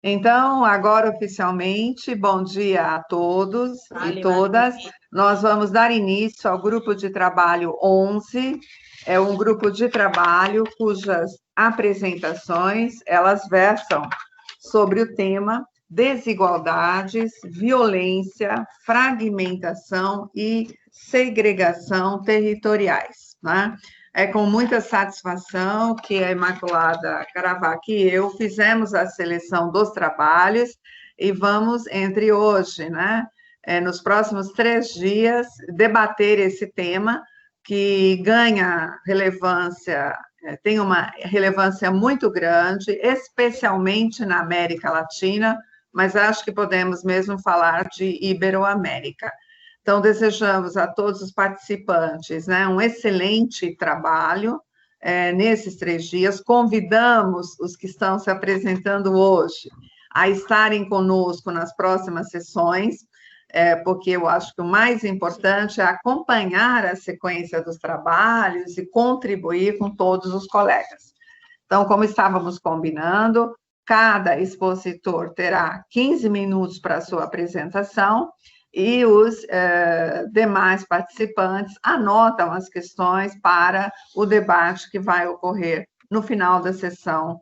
Então, agora oficialmente, bom dia a todos e todas. Nós vamos dar início ao grupo de trabalho 11. É um grupo de trabalho cujas apresentações, elas versam sobre o tema desigualdades, violência, fragmentação e segregação territoriais, né? É com muita satisfação que a Imaculada Caravaca e eu fizemos a seleção dos trabalhos e vamos, entre hoje, né, nos próximos 3 dias, debater esse tema que ganha relevância, tem uma relevância muito grande, especialmente na América Latina, mas acho que podemos mesmo falar de Iberoamérica. Então, desejamos a todos os participantes, né, um excelente trabalho nesses 3 dias. Convidamos os que estão se apresentando hoje a estarem conosco nas próximas sessões, porque eu acho que o mais importante é acompanhar a sequência dos trabalhos e contribuir com todos os colegas. Então, como estávamos combinando, cada expositor terá 15 minutos para a sua apresentação, e os demais participantes anotam as questões para o debate que vai ocorrer no final da sessão,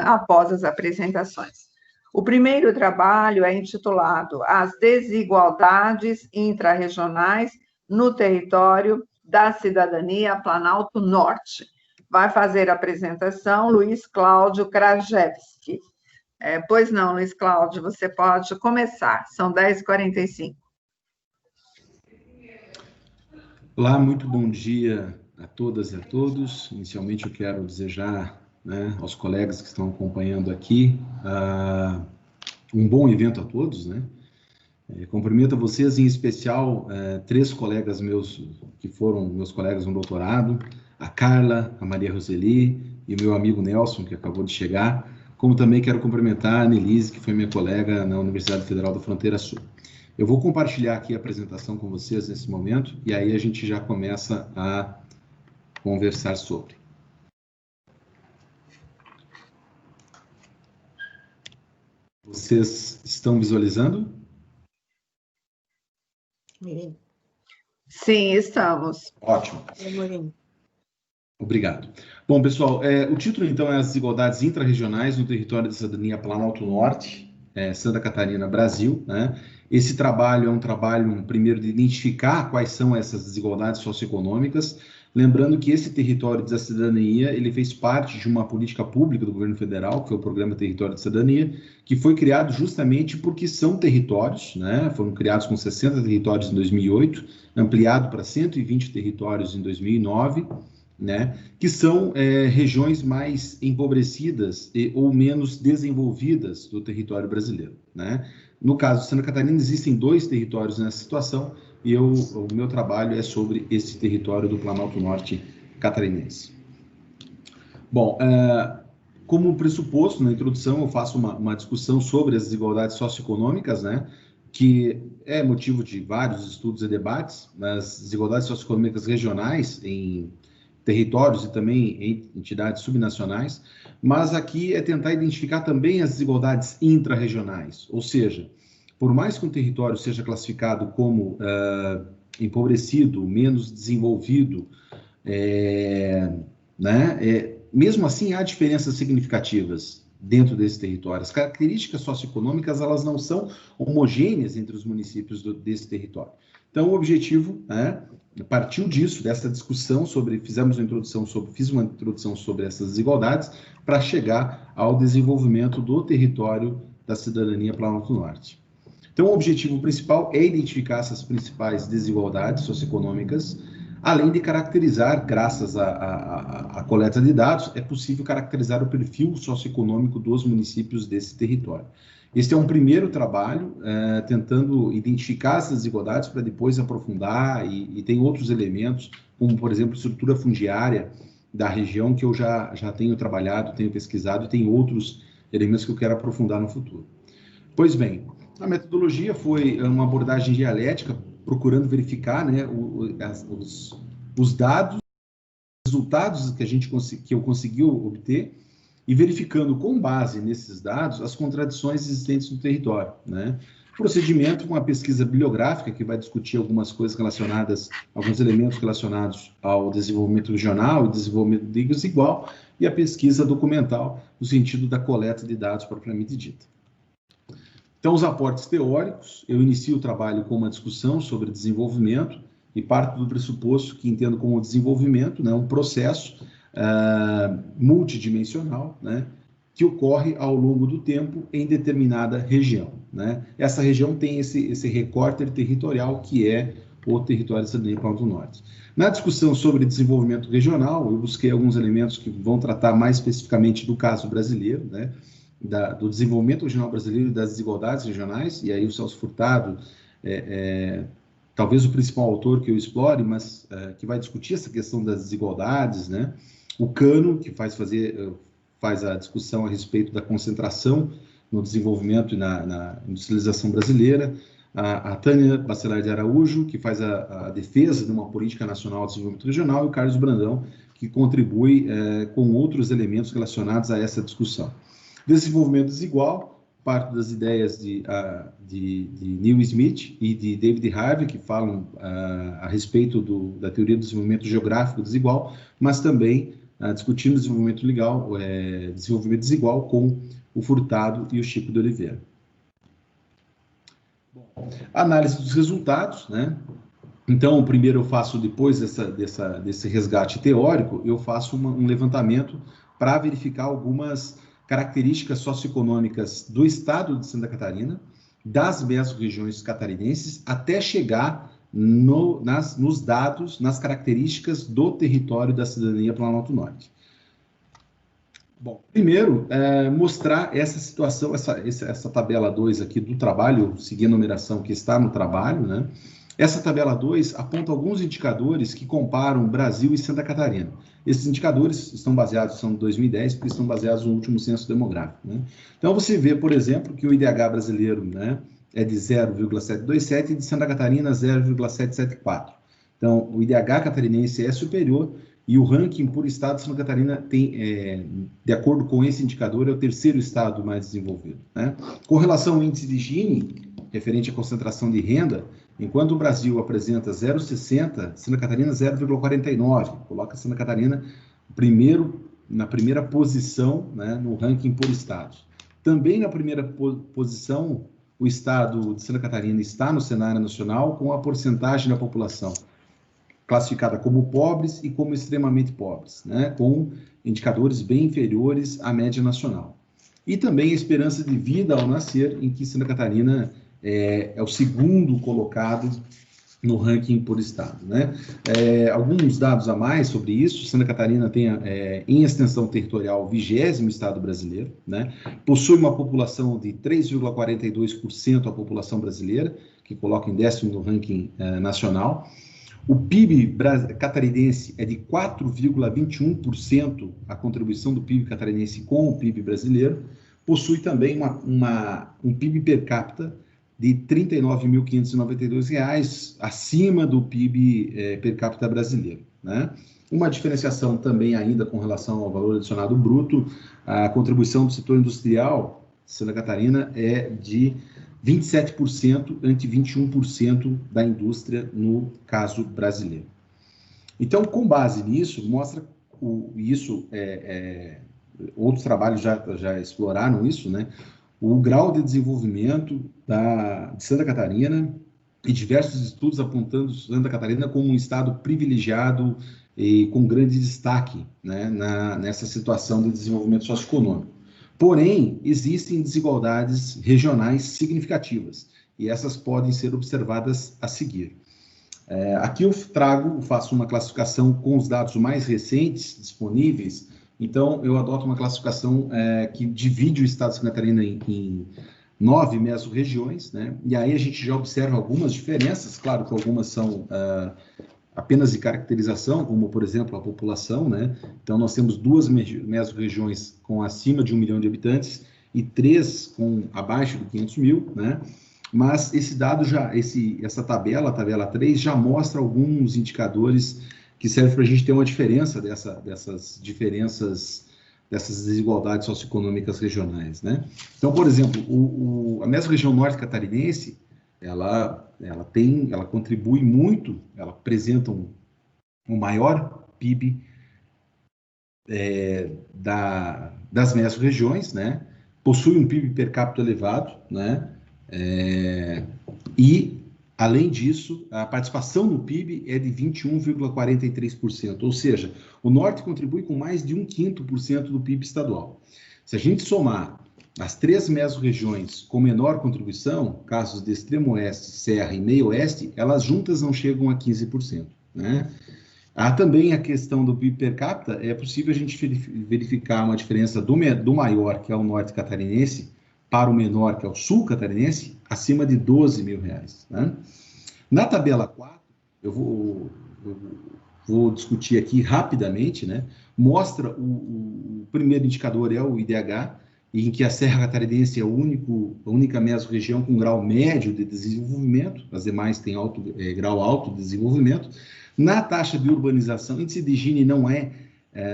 após as apresentações. O primeiro trabalho é intitulado As Desigualdades Intrarregionais no Território da Cidadania Planalto Norte. Vai fazer a apresentação Luiz Cláudio Krajewski. Pois não, Luiz Cláudio, você pode começar, são 10h45. Olá, muito bom dia a todas e a todos. Inicialmente eu quero desejar, né, aos colegas que estão acompanhando aqui um bom evento a todos, né? Cumprimento a vocês, em especial 3 colegas meus que foram meus colegas no doutorado, a Carla, a Maria Roseli e o meu amigo Nelson, que acabou de chegar. Como também quero cumprimentar a Annelise, que foi minha colega na Universidade Federal da Fronteira Sul. Eu vou compartilhar aqui a apresentação com vocês nesse momento, e aí a gente já começa a conversar sobre. Vocês estão visualizando? Sim, estamos. Ótimo. Obrigado. Bom, pessoal, o título, então, é As Desigualdades Intrarregionais no Território da Cidadania Planalto Norte, Santa Catarina, Brasil, né? Esse trabalho é um trabalho, primeiro, de identificar quais são essas desigualdades socioeconômicas, lembrando que esse território da cidadania, ele fez parte de uma política pública do governo federal, que foi o Programa Território de Cidadania, que foi criado justamente porque são territórios, né? Foram criados com 60 territórios em 2008, ampliado para 120 territórios em 2009, né, que são regiões mais empobrecidas ou menos desenvolvidas do território brasileiro, né? No caso de Santa Catarina, existem 2 territórios nessa situação, e o meu trabalho é sobre esse território do Planalto Norte catarinense. Bom, como pressuposto, na introdução, eu faço uma discussão sobre as desigualdades socioeconômicas, né, que é motivo de vários estudos e debates, mas desigualdades socioeconômicas regionais em territórios e também em entidades subnacionais, mas aqui é tentar identificar também as desigualdades intrarregionais, ou seja, por mais que um território seja classificado como empobrecido, menos desenvolvido, mesmo assim há diferenças significativas dentro desse território. As características socioeconômicas, elas não são homogêneas entre os municípios desse território. Então, o objetivo partiu disso, dessa discussão sobre, fiz uma introdução sobre essas desigualdades para chegar ao desenvolvimento do território da cidadania Planalto Norte. Então, o objetivo principal é identificar essas principais desigualdades socioeconômicas, além de caracterizar, graças à coleta de dados, é possível caracterizar o perfil socioeconômico dos municípios desse território. Este é um primeiro trabalho, tentando identificar essas desigualdades para depois aprofundar, e tem outros elementos, como, por exemplo, estrutura fundiária da região, que eu já tenho trabalhado, tenho pesquisado, e tem outros elementos que eu quero aprofundar no futuro. Pois bem, a metodologia foi uma abordagem dialética, procurando verificar, né, os dados, os resultados que eu consegui obter, e verificando com base nesses dados as contradições existentes no território, né? Procedimento com a pesquisa bibliográfica, que vai discutir algumas coisas relacionadas, alguns elementos relacionados ao desenvolvimento regional e desenvolvimento desigual, e a pesquisa documental, no sentido da coleta de dados propriamente dita. Então, os aportes teóricos, eu inicio o trabalho com uma discussão sobre desenvolvimento e parto do pressuposto que entendo como desenvolvimento, né, um processo multidimensional, né, que ocorre ao longo do tempo em determinada região, né? Essa região tem esse recorte territorial que é o território da Cidadania Planalto Norte. Na discussão sobre desenvolvimento regional, eu busquei alguns elementos que vão tratar mais especificamente do caso brasileiro, né? Do desenvolvimento regional brasileiro e das desigualdades regionais, e aí o Celso Furtado talvez o principal autor que eu explore, mas que vai discutir essa questão das desigualdades, né? O Cano, que faz a discussão a respeito da concentração no desenvolvimento e na industrialização brasileira, a Tânia Bacelar de Araújo, que faz a defesa de uma política nacional de desenvolvimento regional, e o Carlos Brandão, que contribui com outros elementos relacionados a essa discussão. Desenvolvimento desigual, parte das ideias de Neil Smith e de David Harvey, que falam a respeito da teoria do desenvolvimento geográfico desigual, mas também discutindo desenvolvimento desigual com o Furtado e o Chico de Oliveira. Bom, análise dos resultados, né? Então, primeiro eu faço, depois desse resgate teórico, eu faço um levantamento para verificar algumas características socioeconômicas do estado de Santa Catarina, das mesorregiões catarinenses, até chegar nos dados, nas características do território da Cidadania Planalto Norte. Bom, primeiro, mostrar essa situação, essa tabela 2 aqui do trabalho, seguindo a numeração que está no trabalho, né? Essa tabela 2 aponta alguns indicadores que comparam Brasil e Santa Catarina. Esses indicadores são de 2010, porque estão baseados no último censo demográfico, né? Então, você vê, por exemplo, que o IDH brasileiro, né, é de 0,727 e de Santa Catarina 0,774. Então, o IDH catarinense é superior e o ranking por estado de Santa Catarina tem, de acordo com esse indicador, é o terceiro estado mais desenvolvido, né? Com relação ao índice de Gini, referente à concentração de renda, enquanto o Brasil apresenta 0,60, Santa Catarina 0,49, coloca Santa Catarina na primeira posição, né, no ranking por estados. Também na primeira posição, o estado de Santa Catarina está no cenário nacional com a porcentagem da população classificada como pobres e como extremamente pobres, né, com indicadores bem inferiores à média nacional. E também a esperança de vida ao nascer, em que Santa Catarina é o segundo colocado no ranking por estado, né? Alguns dados a mais sobre isso: Santa Catarina tem, em extensão territorial, o 20º estado brasileiro, né? Possui uma população de 3,42% da população brasileira, que coloca em 10º no ranking nacional. O PIB catarinense é de 4,21%, a contribuição do PIB catarinense com o PIB brasileiro. Possui também um PIB per capita de R$ 39.592, acima do PIB per capita brasileiro, né? Uma diferenciação também ainda com relação ao valor adicionado bruto, a contribuição do setor industrial de Santa Catarina é de 27% ante 21% da indústria no caso brasileiro. Então, com base nisso, mostra outros trabalhos já exploraram isso, né? O grau de desenvolvimento de Santa Catarina e diversos estudos apontando Santa Catarina como um estado privilegiado e com grande destaque, né, nessa situação de desenvolvimento socioeconômico. Porém, existem desigualdades regionais significativas e essas podem ser observadas a seguir. Aqui eu faço uma classificação com os dados mais recentes disponíveis. Então, eu adoto uma classificação que divide o estado de Santa Catarina em 9 mesorregiões, né? E aí a gente já observa algumas diferenças, claro que algumas são apenas de caracterização, como, por exemplo, a população, né? Então, nós temos 2 mesorregiões com acima de 1 milhão de habitantes e 3 com abaixo de 500 mil, né? Mas esse dado essa tabela, a tabela 3, já mostra alguns indicadores que serve para a gente ter uma diferença dessas diferenças dessas desigualdades socioeconômicas regionais, né? Então, por exemplo, a mesorregião norte catarinense, ela contribui muito, ela apresenta um maior PIB das mesorregiões, né? Possui um PIB per capita elevado, né? E, além disso, a participação no PIB é de 21,43%, ou seja, o Norte contribui com mais de 1/5% do PIB estadual. Se a gente somar as 3 mesorregiões com menor contribuição, casos de Extremo Oeste, Serra e Meio Oeste, elas juntas não chegam a 15%, né? Há também a questão do PIB per capita, é possível a gente verificar uma diferença do maior, que é o norte catarinense, para o menor, que é o sul catarinense, acima de R$12 mil, né? Na tabela 4, eu vou discutir aqui rapidamente, né? Mostra o primeiro indicador é o IDH, em que a Serra Catarinense é a única mesorregião com grau médio de desenvolvimento, as demais têm grau alto de desenvolvimento. Na taxa de urbanização, índice de Gini não é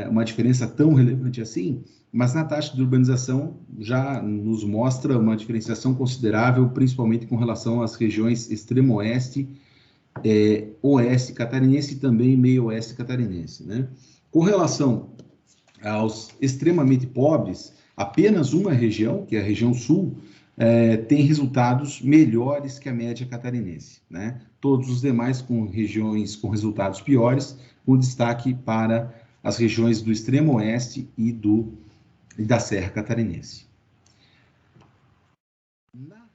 uma diferença tão relevante assim, mas na taxa de urbanização já nos mostra uma diferenciação considerável, principalmente com relação às regiões extremo oeste, oeste catarinense e também meio oeste catarinense, né? Com relação aos extremamente pobres, apenas uma região, que é a região sul, tem resultados melhores que a média catarinense, né? Todos os demais com regiões com resultados piores, com destaque para as regiões do extremo oeste e da Serra Catarinense. Na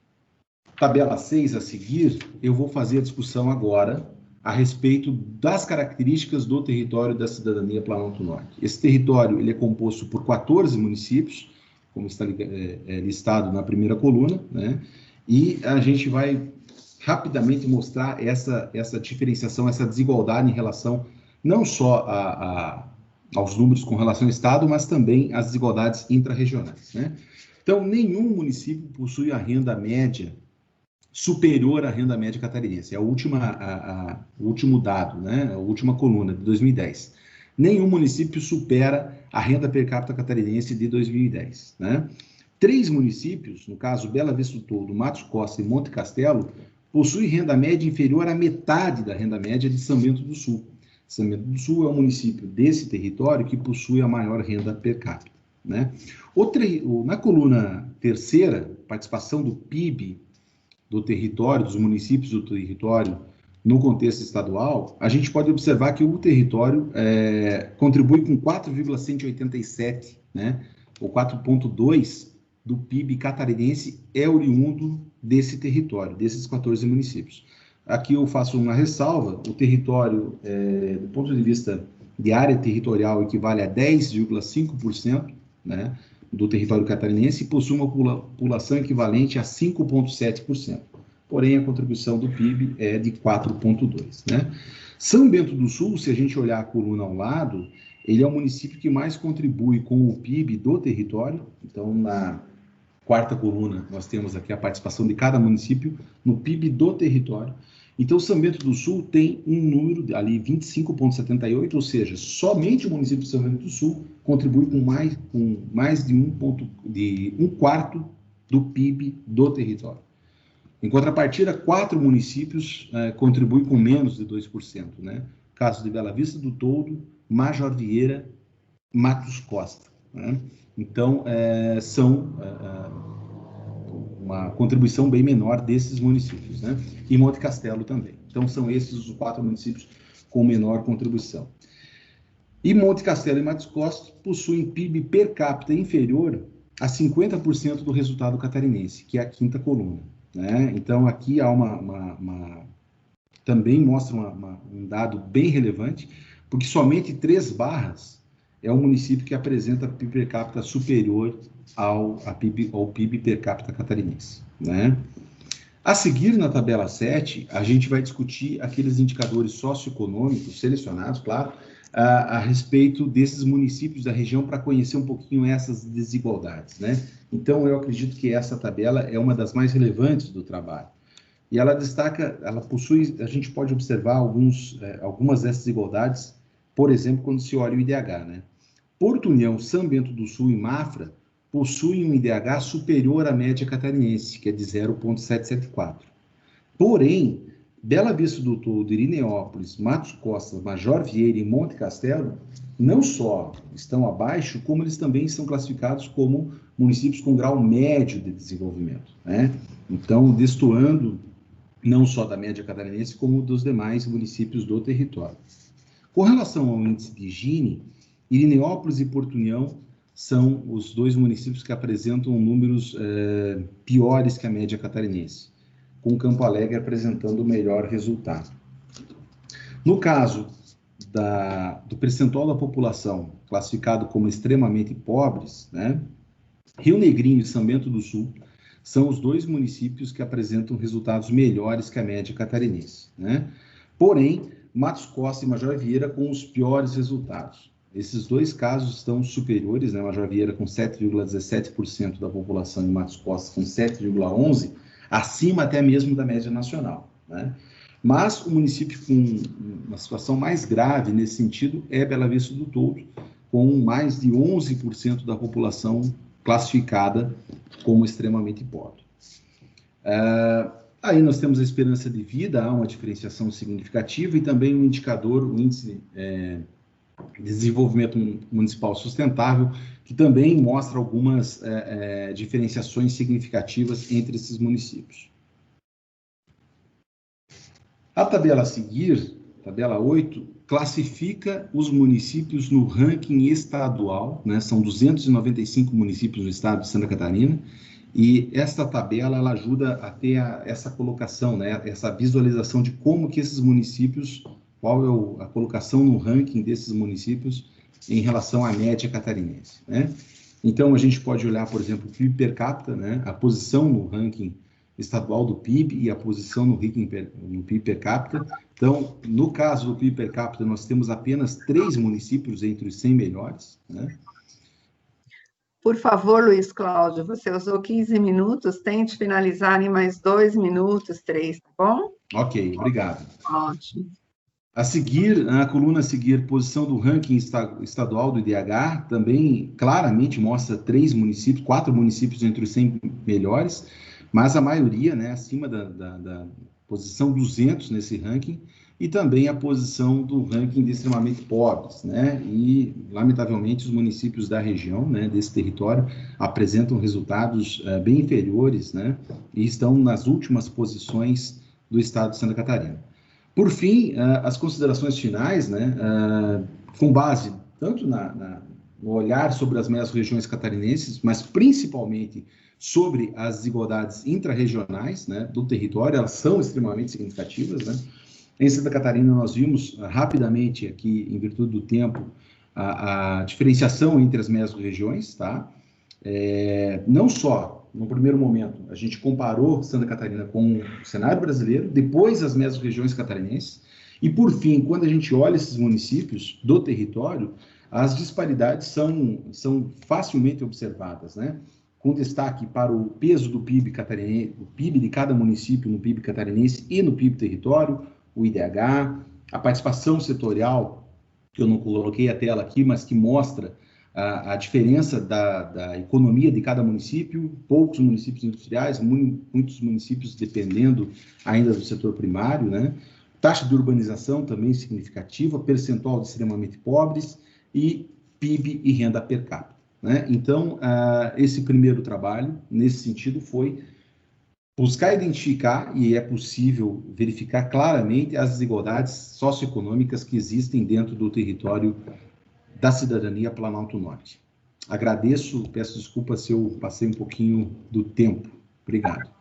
tabela 6 a seguir, eu vou fazer a discussão agora a respeito das características do território da cidadania Planalto Norte. Esse território ele é composto por 14 municípios, como está listado na primeira coluna, né? E a gente vai rapidamente mostrar essa diferenciação, essa desigualdade em relação não só aos números com relação ao Estado, mas também às desigualdades intra-regionais, né? Então, nenhum município possui a renda média superior à renda média catarinense. É o último dado, né? A última coluna, de 2010. Nenhum município supera a renda per capita catarinense de 2010, né? 3 municípios, no caso Bela Vista do Toldo, Matos Costa e Monte Castelo, possuem renda média inferior à metade da renda média de São Bento do Sul. São Bento do Sul é o município desse território que possui a maior renda per capita, né? Na coluna terceira, participação do PIB do território, dos municípios do território no contexto estadual, a gente pode observar que o território contribui com 4,187, né? Ou 4,2 do PIB catarinense é oriundo desse território, desses 14 municípios. Aqui eu faço uma ressalva, o território, do ponto de vista de área territorial, equivale a 10,5%, né, do território catarinense e possui uma população equivalente a 5,7%. Porém, a contribuição do PIB é de 4,2%, né? São Bento do Sul, se a gente olhar a coluna ao lado, ele é o município que mais contribui com o PIB do território. Então, na quarta coluna, nós temos aqui a participação de cada município no PIB do território. Então, São Bento do Sul tem um número ali, 25,78, ou seja, somente o município de São Bento do Sul contribui com mais de um quarto do PIB do território. Em contrapartida, 4 municípios contribuem com menos de 2%, né? Casos de Bela Vista do Toldo, Major Vieira, Matos Costa, né? Então, são uma contribuição bem menor desses municípios, né? E Monte Castelo também. Então, são esses os 4 municípios com menor contribuição. E Monte Castelo e Matos Costa possuem PIB per capita inferior a 50% do resultado catarinense, que é a quinta coluna, né? Então, aqui há também mostra um dado bem relevante, porque somente 3 Barras é um município que apresenta PIB per capita superior ao PIB per capita catarinense, né? A seguir, na tabela 7, a gente vai discutir aqueles indicadores socioeconômicos selecionados, claro, a respeito desses municípios da região para conhecer um pouquinho essas desigualdades, né? Então, eu acredito que essa tabela é uma das mais relevantes do trabalho. E ela destaca, ela possui, a gente pode observar algumas dessas desigualdades, por exemplo, quando se olha o IDH, né? Porto União, São Bento do Sul e Mafra possuem um IDH superior à média catarinense, que é de 0,774. Porém, Bela Vista do Todo, Irineópolis, Matos Costa, Major Vieira e Monte Castelo não só estão abaixo, como eles também são classificados como municípios com grau médio de desenvolvimento, né? Então, destoando não só da média catarinense, como dos demais municípios do território. Com relação ao índice de Gini, Irineópolis e Porto União são os dois municípios que apresentam números piores que a média catarinense, com Campo Alegre apresentando o melhor resultado. No caso do percentual da população classificado como extremamente pobres, né, Rio Negrinho e São Bento do Sul são os dois municípios que apresentam resultados melhores que a média catarinense, né? Porém, Matos Costa e Major Vieira com os piores resultados. Esses dois casos estão superiores, né? Major Vieira com 7,17% da população e Matos Costa com 7,11%, acima até mesmo da média nacional, né? Mas o município com uma situação mais grave nesse sentido é Bela Vista do Todo, com mais de 11% da população classificada como extremamente pobre. Aí nós temos a esperança de vida, há uma diferenciação significativa, e também um indicador, o índice de desenvolvimento municipal sustentável, que também mostra algumas diferenciações significativas entre esses municípios. A tabela a seguir, tabela 8, classifica os municípios no ranking estadual, né? São 295 municípios no estado de Santa Catarina, e esta tabela ela ajuda a ter essa colocação, né? Essa visualização de como que esses municípios, qual é a colocação no ranking desses municípios em relação à média catarinense, né? Então, a gente pode olhar, por exemplo, o PIB per capita, né? A posição no ranking estadual do PIB e a posição no PIB per capita. Então, no caso do PIB per capita, nós temos apenas 3 municípios entre os 100 melhores, né? Por favor, Luiz Cláudio, você usou 15 minutos, tente finalizar em mais 2 minutos, 3, tá bom? Ok, obrigado. Ótimo. A seguir, a coluna a seguir, posição do ranking estadual do IDH, também claramente mostra 4 municípios entre os 100 melhores, mas a maioria, né, acima da posição 200 nesse ranking, e também a posição do ranking de extremamente pobres, né, e, lamentavelmente, os municípios da região, né, desse território, apresentam resultados bem inferiores, né, e estão nas últimas posições do estado de Santa Catarina. Por fim, as considerações finais, né, com base tanto no olhar sobre as mesorregiões catarinenses, mas principalmente sobre as desigualdades intrarregionais, né, do território, elas são extremamente significativas, né? Em Santa Catarina, nós vimos rapidamente aqui, em virtude do tempo, a diferenciação entre as mesorregiões, tá? Não só, no primeiro momento, a gente comparou Santa Catarina com o cenário brasileiro, depois as mesorregiões catarinenses, e por fim, quando a gente olha esses municípios do território, as disparidades são facilmente observadas, né? Com destaque para o peso do PIB catarinense, o PIB de cada município no PIB catarinense e no PIB território, o IDH, a participação setorial, que eu não coloquei a tela aqui, mas que mostra a diferença da economia de cada município, poucos municípios industriais, muitos municípios dependendo ainda do setor primário, né? Taxa de urbanização também significativa, percentual de extremamente pobres e PIB e renda per capita, né? Então, esse primeiro trabalho, nesse sentido, foi buscar identificar, e é possível verificar claramente, as desigualdades socioeconômicas que existem dentro do território da cidadania Planalto Norte. Agradeço, peço desculpa se eu passei um pouquinho do tempo. Obrigado.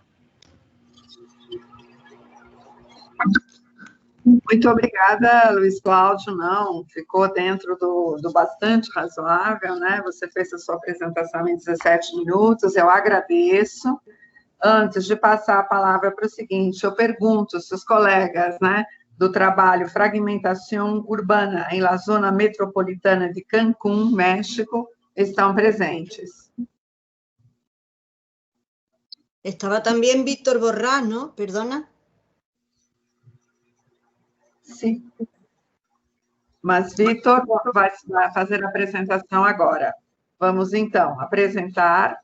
Muito obrigada, Luiz Cláudio. Não, ficou dentro do bastante razoável, né? Você fez a sua apresentação em 17 minutos, eu agradeço. Antes de passar a palavra para o seguinte, eu pergunto se os colegas, né, do trabalho Fragmentação Urbana em la Zona Metropolitana de Cancún, México, estão presentes. Estaba también Víctor Borrás, ¿no? Perdona. Sim. Mas Vitor vai fazer a apresentação agora. Vamos, então, apresentar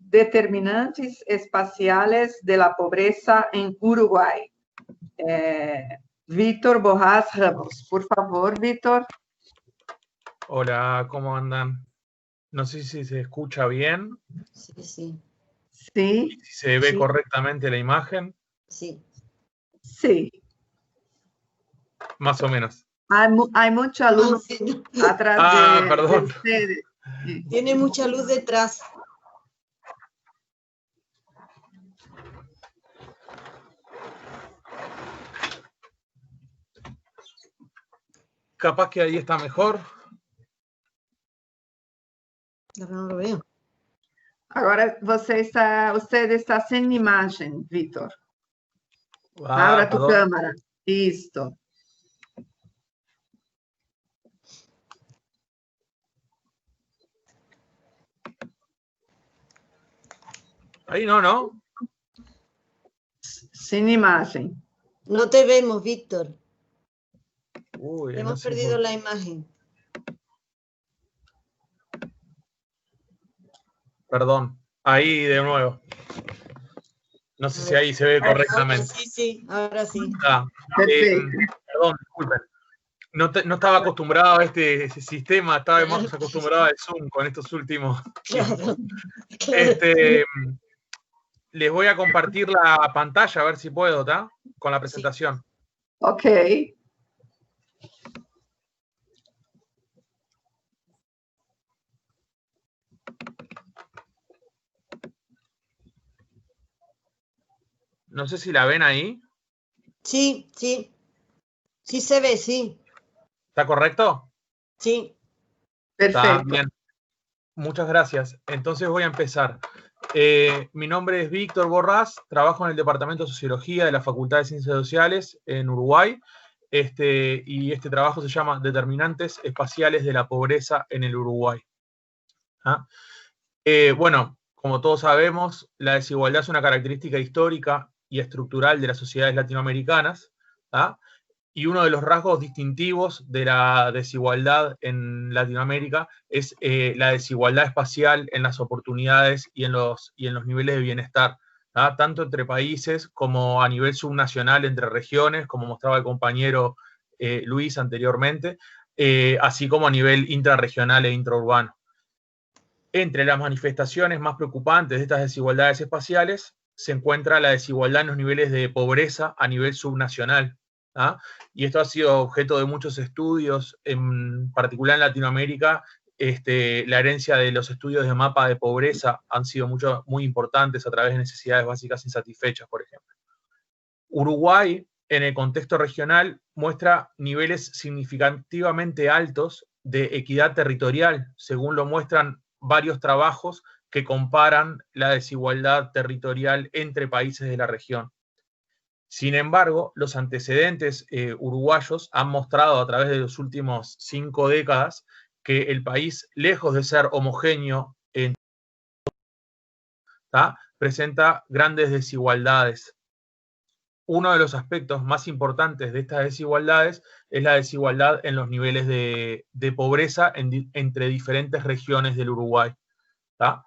determinantes espaciales de la pobreza en Uruguay. Víctor Borrás Ramos. Por favor, Víctor. Hola, ¿cómo andan? No sé si se escucha bien. Sí, sí. Sí. Si se ve Sí. correctamente la imagen. Sí. Sí. Más o menos. Hay mucha luz Ah, sí, no. atrás de perdón. ustedes. Tiene mucha luz detrás. Capaz que ahí está mejor. Ahora no lo veo. Agora você está sem imagem, Vitor. Abra tu Perdón. câmera. Isto. Ahí no, ¿no? Sem imagem. No te vemos, Víctor. Uy, no Hemos sé perdido por- la imagen. Perdón. Ahí de nuevo. No sé A si ver. ahí se ve Ahora correctamente. sí, sí, ahora sí. Perfeito. Perdón, disculpen. No estaba acostumbrado a este sistema, estaba más acostumbrado al Zoom con estos últimos tiempos. Claro. Les voy a compartir la pantalla, a ver si puedo, ¿está? Con la presentación. Ok. No sé si la ven ahí. Sí, sí. Sí se ve, sí. ¿Está correcto? Sí. Está Perfeito. bien. Muchas gracias. Entonces voy a empezar. Mi nombre es Víctor Borrás, trabajo en el Departamento de Sociología de la Facultad de Ciencias Sociales en Uruguay. Y este trabajo se llama Determinantes Espaciales de la Pobreza en el Uruguay. ¿Ah? Bueno, como todos sabemos, la desigualdad es una característica histórica y estructural de las sociedades latinoamericanas, ¿ah? Y uno de los rasgos distintivos de la desigualdad en Latinoamérica es la desigualdad espacial en las oportunidades y en los niveles de bienestar, ¿ah? Tanto entre países como a nivel subnacional entre regiones, como mostraba el compañero Luis anteriormente, así como a nivel intrarregional e intraurbano. Entre las manifestaciones más preocupantes de estas desigualdades espaciales se encuentra la desigualdad en los niveles de pobreza a nivel subnacional, ¿ah? Y esto ha sido objeto de muchos estudios, en particular en Latinoamérica. La herencia de los estudios de mapa de pobreza han sido muy importantes a través de necesidades básicas insatisfechas, por ejemplo. Uruguay, en el contexto regional, muestra niveles significativamente altos de equidad territorial, según lo muestran varios trabajos que comparan la desigualdad territorial entre países de la región. Sin embargo, los antecedentes uruguayos han mostrado a través de los últimos 5 décadas que el país, lejos de ser homogéneo, presenta grandes desigualdades. Uno de los aspectos más importantes de estas desigualdades es la desigualdad en los niveles de pobreza entre diferentes regiones del Uruguay. ¿Tá?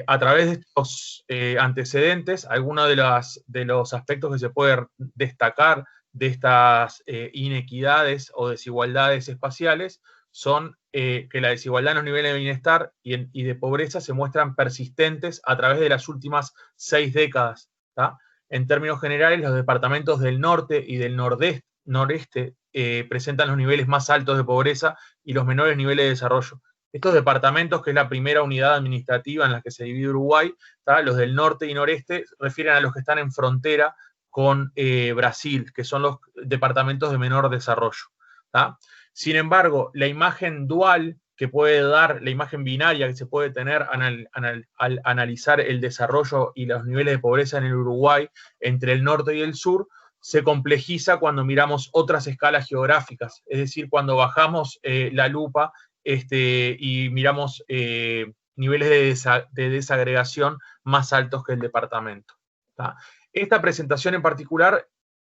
A través de estos antecedentes, algunos de los aspectos que se pueden destacar de estas inequidades o desigualdades espaciales son que la desigualdad en los niveles de bienestar y de pobreza se muestran persistentes a través de las últimas 6 décadas. ¿Tá? En términos generales, los departamentos del norte y del noreste presentan los niveles más altos de pobreza y los menores niveles de desarrollo. Estos departamentos, que es la primera unidad administrativa en la que se divide Uruguay, ¿tá? Los del norte y noreste refieren a los que están en frontera con Brasil, que son los departamentos de menor desarrollo. ¿Tá? Sin embargo, la imagen dual que puede dar, la imagen binaria que se puede tener al analizar el desarrollo y los niveles de pobreza en el Uruguay entre el norte y el sur, se complejiza cuando miramos otras escalas geográficas, es decir, cuando bajamos la lupa y miramos niveles de desagregación más altos que el departamento. ¿Tá? Esta presentación en particular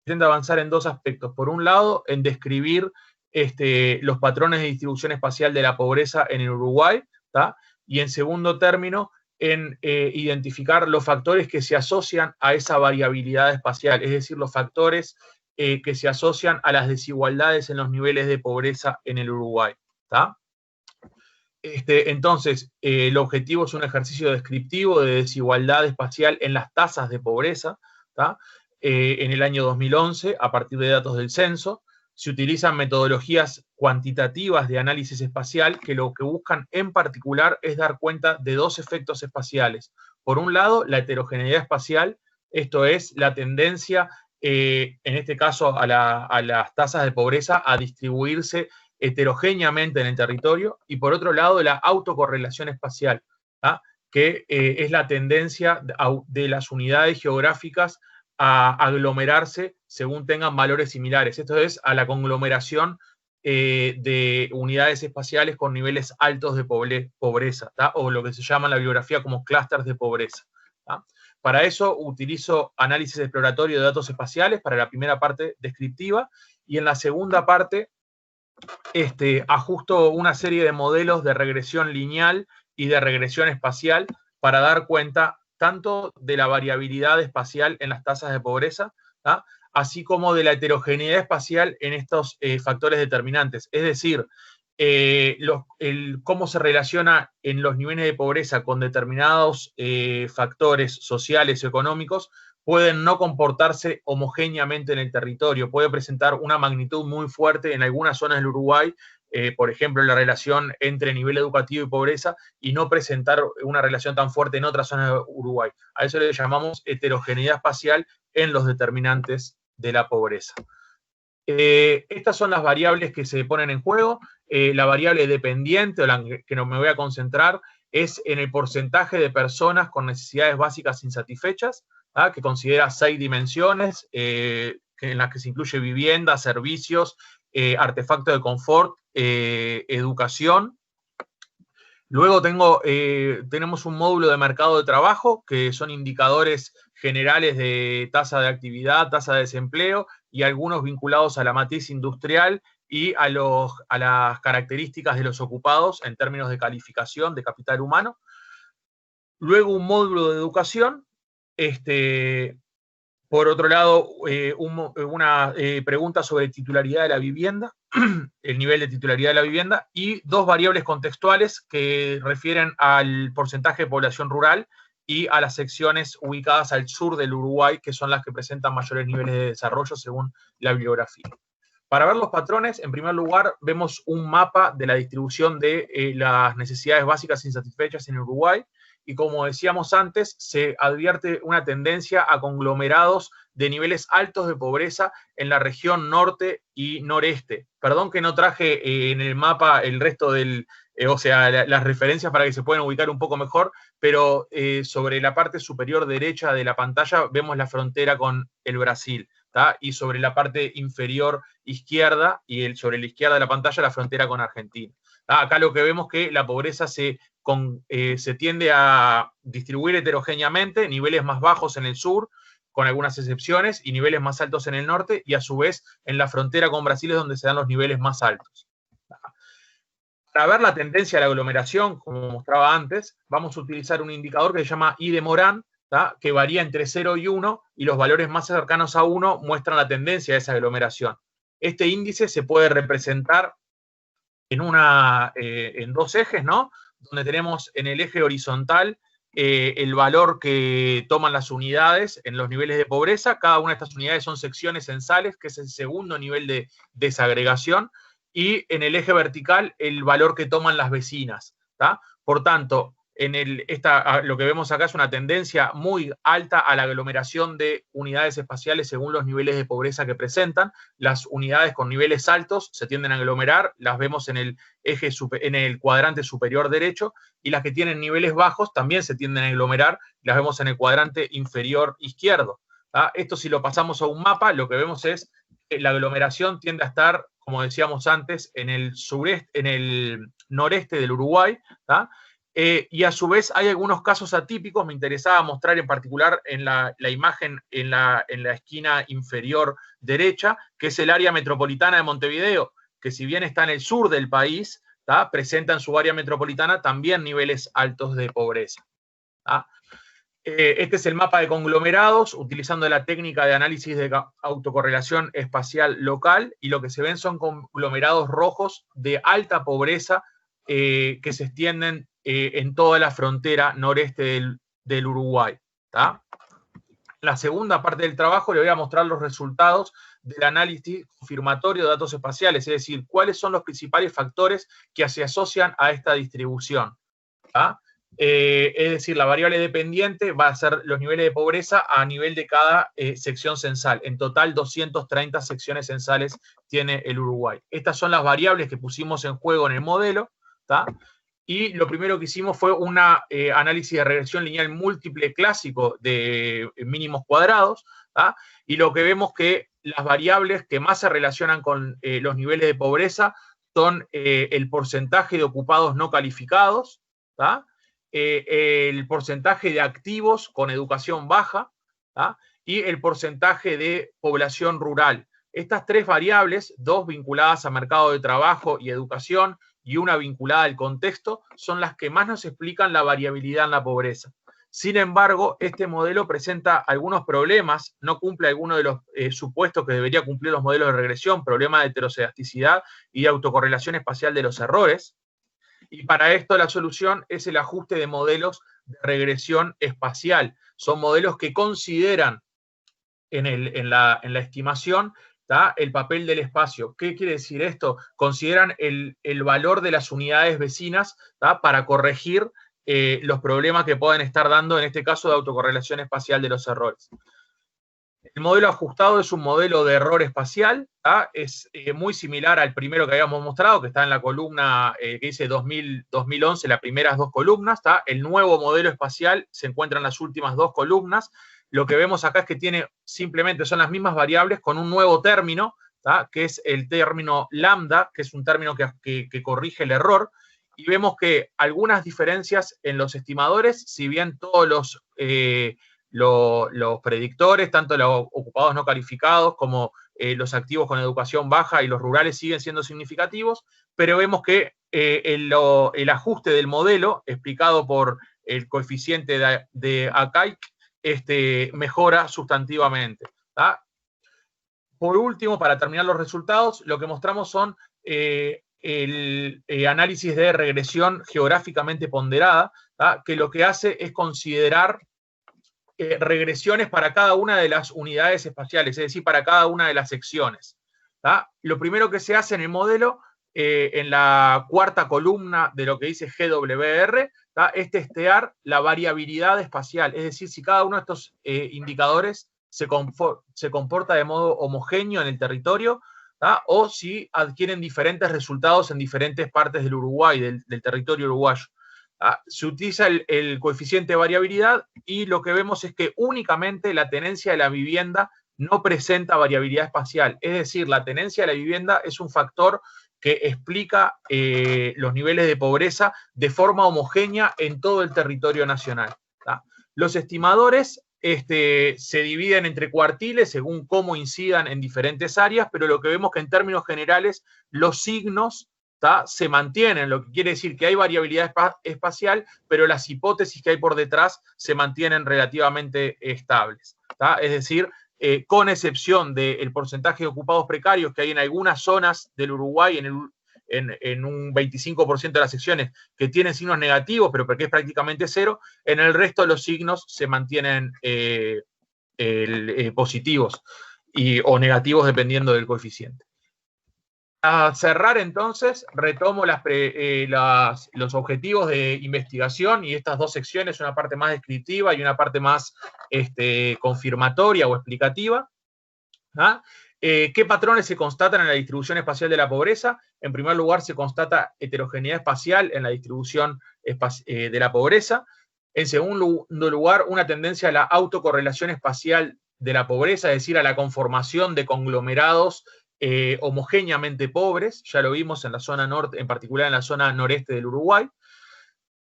intenta avanzar en 2 aspectos. Por un lado, en describir los patrones de distribución espacial de la pobreza en el Uruguay, ¿tá? Y en segundo término, en identificar los factores que se asocian a esa variabilidad espacial, es decir, los factores que se asocian a las desigualdades en los niveles de pobreza en el Uruguay, ¿tá? Entonces, el objetivo es un ejercicio descriptivo de desigualdad espacial en las tasas de pobreza, ¿tá? En el año 2011, a partir de datos del censo. Se utilizan metodologías cuantitativas de análisis espacial que lo que buscan en particular es dar cuenta de dos efectos espaciales. Por un lado, la heterogeneidad espacial, esto es la tendencia, en este caso a las tasas de pobreza, a distribuirse heterogéneamente en el territorio, y por otro lado la autocorrelación espacial, ¿tá? Que es la tendencia de las unidades geográficas a aglomerarse según tengan valores similares. Esto es a la conglomeración de unidades espaciales con niveles altos de pobreza, ¿tá? O lo que se llama en la bibliografía como clústeres de pobreza, ¿tá? Para eso utilizo análisis exploratorio de datos espaciales para la primera parte descriptiva, y en la segunda parte ajusto una serie de modelos de regresión lineal y de regresión espacial para dar cuenta tanto de la variabilidad espacial en las tasas de pobreza, ¿tá? Así como de la heterogeneidad espacial en estos factores determinantes. Es decir, cómo se relaciona en los niveles de pobreza con determinados factores sociales o económicos pueden no comportarse homogéneamente en el territorio, puede presentar una magnitud muy fuerte en algunas zonas del Uruguay, por ejemplo, la relación entre nivel educativo y pobreza, y no presentar una relación tan fuerte en otras zonas de Uruguay. A eso le llamamos heterogeneidad espacial en los determinantes de la pobreza. Estas son las variables que se ponen en juego. La variable dependiente, o la que no me voy a concentrar, es en el porcentaje de personas con necesidades básicas insatisfechas, que considera 6 dimensiones, en las que se incluye vivienda, servicios, artefactos de confort, educación. Luego tenemos un módulo de mercado de trabajo, que son indicadores generales de tasa de actividad, tasa de desempleo, y algunos vinculados a la matriz industrial y a las características de los ocupados en términos de calificación de capital humano. Luego un módulo de educación. Por otro lado, una pregunta sobre titularidad de la vivienda, el nivel de titularidad de la vivienda, y 2 variables contextuales que refieren al porcentaje de población rural y a las secciones ubicadas al sur del Uruguay, que son las que presentan mayores niveles de desarrollo según la bibliografía. Para ver los patrones, en primer lugar, vemos un mapa de la distribución de las necesidades básicas insatisfechas en Uruguay, y como decíamos antes, se advierte una tendencia a conglomerados de niveles altos de pobreza en la región norte y noreste. Perdón que no traje en el mapa el resto las referencias para que se puedan ubicar un poco mejor, pero sobre la parte superior derecha de la pantalla vemos la frontera con el Brasil, ¿tá? Y sobre la parte inferior izquierda y sobre la izquierda de la pantalla la frontera con Argentina. Acá lo que vemos es que la pobreza se tiende a distribuir heterogéneamente, niveles más bajos en el sur, con algunas excepciones, y niveles más altos en el norte, y a su vez en la frontera con Brasil es donde se dan los niveles más altos. Para ver la tendencia de la aglomeración, como mostraba antes, vamos a utilizar un indicador que se llama I de Morán, ¿tá? Que varía entre 0 y 1, y los valores más cercanos a 1 muestran la tendencia de esa aglomeración. Este índice se puede representar en 2 ejes, ¿no? Donde tenemos en el eje horizontal el valor que toman las unidades en los niveles de pobreza. Cada una de estas unidades son secciones censales, que es el segundo nivel de desagregación, y en el eje vertical el valor que toman las vecinas, ¿tá? Por tanto, lo que vemos acá es una tendencia muy alta a la aglomeración de unidades espaciales según los niveles de pobreza que presentan. Las unidades con niveles altos se tienden a aglomerar, las vemos en el cuadrante superior derecho, y las que tienen niveles bajos también se tienden a aglomerar, las vemos en el cuadrante inferior izquierdo, ¿tá? Esto, si lo pasamos a un mapa, lo que vemos es que la aglomeración tiende a estar, como decíamos antes, en el noreste del Uruguay, ¿tá? Y a su vez hay algunos casos atípicos. Me interesaba mostrar en particular en la imagen en la esquina inferior derecha, que es el área metropolitana de Montevideo, que si bien está en el sur del país, ¿tá?, presenta en su área metropolitana también niveles altos de pobreza. ¿Tá? Este es el mapa de conglomerados, utilizando la técnica de análisis de autocorrelación espacial local, y lo que se ven son conglomerados rojos de alta pobreza que se extienden en toda la frontera noreste del Uruguay. ¿Tá? La segunda parte del trabajo le voy a mostrar los resultados del análisis confirmatorio de datos espaciales, es decir, cuáles son los principales factores que se asocian a esta distribución. ¿Tá? Es decir, la variable dependiente va a ser los niveles de pobreza a nivel de cada sección censal. En total, 230 secciones censales tiene el Uruguay. Estas son las variables que pusimos en juego en el modelo, ¿tá? Y lo primero que hicimos fue un análisis de regresión lineal múltiple clásico de mínimos cuadrados, ¿tá? Y lo que vemos que las variables que más se relacionan con los niveles de pobreza son el porcentaje de ocupados no calificados, ¿tá?, el porcentaje de activos con educación baja, ¿tá?, y el porcentaje de población rural. Estas tres variables, dos vinculadas a mercado de trabajo y educación y una vinculada al contexto, son las que más nos explican la variabilidad en la pobreza. Sin embargo, este modelo presenta algunos problemas, no cumple algunos de los supuestos que debería cumplir los modelos de regresión, problema de heterocedasticidad y de autocorrelación espacial de los errores. Y para esto la solución es el ajuste de modelos de regresión espacial. Son modelos que consideran en la estimación, ¿tá?, el papel del espacio. ¿Qué quiere decir esto? Consideran el valor de las unidades vecinas, ¿tá?, para corregir los problemas que pueden estar dando, en este caso, de autocorrelación espacial de los errores. El modelo ajustado es un modelo de error espacial, ¿tá? Es muy similar al primero que habíamos mostrado, que está en la columna que dice 2011, las primeras dos columnas, ¿tá? El nuevo modelo espacial se encuentra en las últimas dos columnas. Lo que vemos acá es que tiene simplemente, son las mismas variables con un nuevo término, ¿tá?, que es el término lambda, que es un término que corrige el error. Y vemos que algunas diferencias en los estimadores, si bien todos los predictores, tanto los ocupados no calificados como los activos con educación baja y los rurales siguen siendo significativos, pero vemos que el ajuste del modelo, explicado por el coeficiente de Akaik, mejora sustantivamente. ¿Tá? Por último, para terminar los resultados, lo que mostramos son el análisis de regresión geográficamente ponderada, ¿tá?, que lo que hace es considerar regresiones para cada una de las unidades espaciales, es decir, para cada una de las secciones. ¿Tá? Lo primero que se hace en el modelo, en la cuarta columna de lo que dice GWR, ¿tá?, es testear la variabilidad espacial, es decir, si cada uno de estos indicadores se comporta de modo homogéneo en el territorio, ¿tá?, o si adquieren diferentes resultados en diferentes partes del Uruguay, del territorio uruguayo. Se utiliza el coeficiente de variabilidad y lo que vemos es que únicamente la tenencia de la vivienda no presenta variabilidad espacial. Es decir, la tenencia de la vivienda es un factor que explica los niveles de pobreza de forma homogénea en todo el territorio nacional. ¿Tá? Los estimadores se dividen entre cuartiles según cómo incidan en diferentes áreas, pero lo que vemos que en términos generales los signos, ¿tá?, se mantienen, lo que quiere decir que hay variabilidad espacial, pero las hipótesis que hay por detrás se mantienen relativamente estables. ¿Tá? Es decir, con excepción del porcentaje de ocupados precarios que hay en algunas zonas del Uruguay, en un 25% de las secciones que tienen signos negativos, pero porque es prácticamente cero, en el resto de los signos se mantienen positivos o negativos dependiendo del coeficiente. A cerrar, entonces, retomo los objetivos de investigación y estas dos secciones, una parte más descriptiva y una parte más confirmatoria o explicativa. ¿Ah? ¿Qué patrones se constatan en la distribución espacial de la pobreza? En primer lugar, se constata heterogeneidad espacial en la distribución de la pobreza. En segundo lugar, una tendencia a la autocorrelación espacial de la pobreza, es decir, a la conformación de conglomerados homogéneamente pobres, ya lo vimos en la zona norte, en particular en la zona noreste del Uruguay.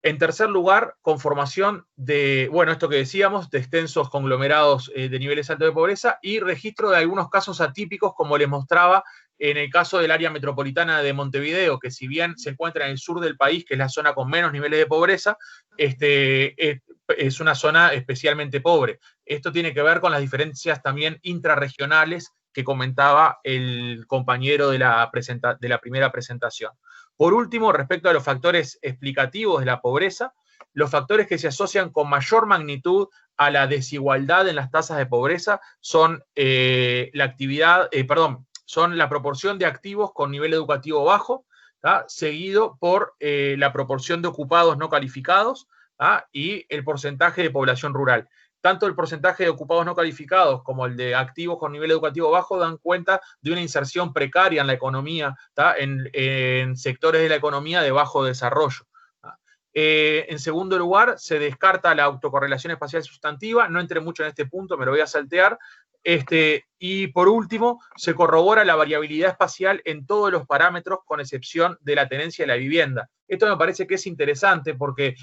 En tercer lugar, conformación de, bueno, esto que decíamos, de extensos conglomerados de niveles altos de pobreza y registro de algunos casos atípicos, como les mostraba en el caso del área metropolitana de Montevideo, que si bien se encuentra en el sur del país, que es la zona con menos niveles de pobreza, es una zona especialmente pobre. Esto tiene que ver con las diferencias también intrarregionales que comentaba el compañero de la primera presentación. Por último, respecto a los factores explicativos de la pobreza, los factores que se asocian con mayor magnitud a la desigualdad en las tasas de pobreza son son la proporción de activos con nivel educativo bajo, ¿tá? Seguido por la proporción de ocupados no calificados, ¿tá? Y el porcentaje de población rural. Tanto el porcentaje de ocupados no calificados como el de activos con nivel educativo bajo dan cuenta de una inserción precaria en la economía, ¿tá? En sectores de la economía de bajo desarrollo. En segundo lugar, se descarta la autocorrelación espacial sustantiva. No entré mucho en este punto, me lo voy a saltear. Y por último, se corrobora la variabilidad espacial en todos los parámetros, con excepción de la tenencia de la vivienda. Esto me parece que es interesante porque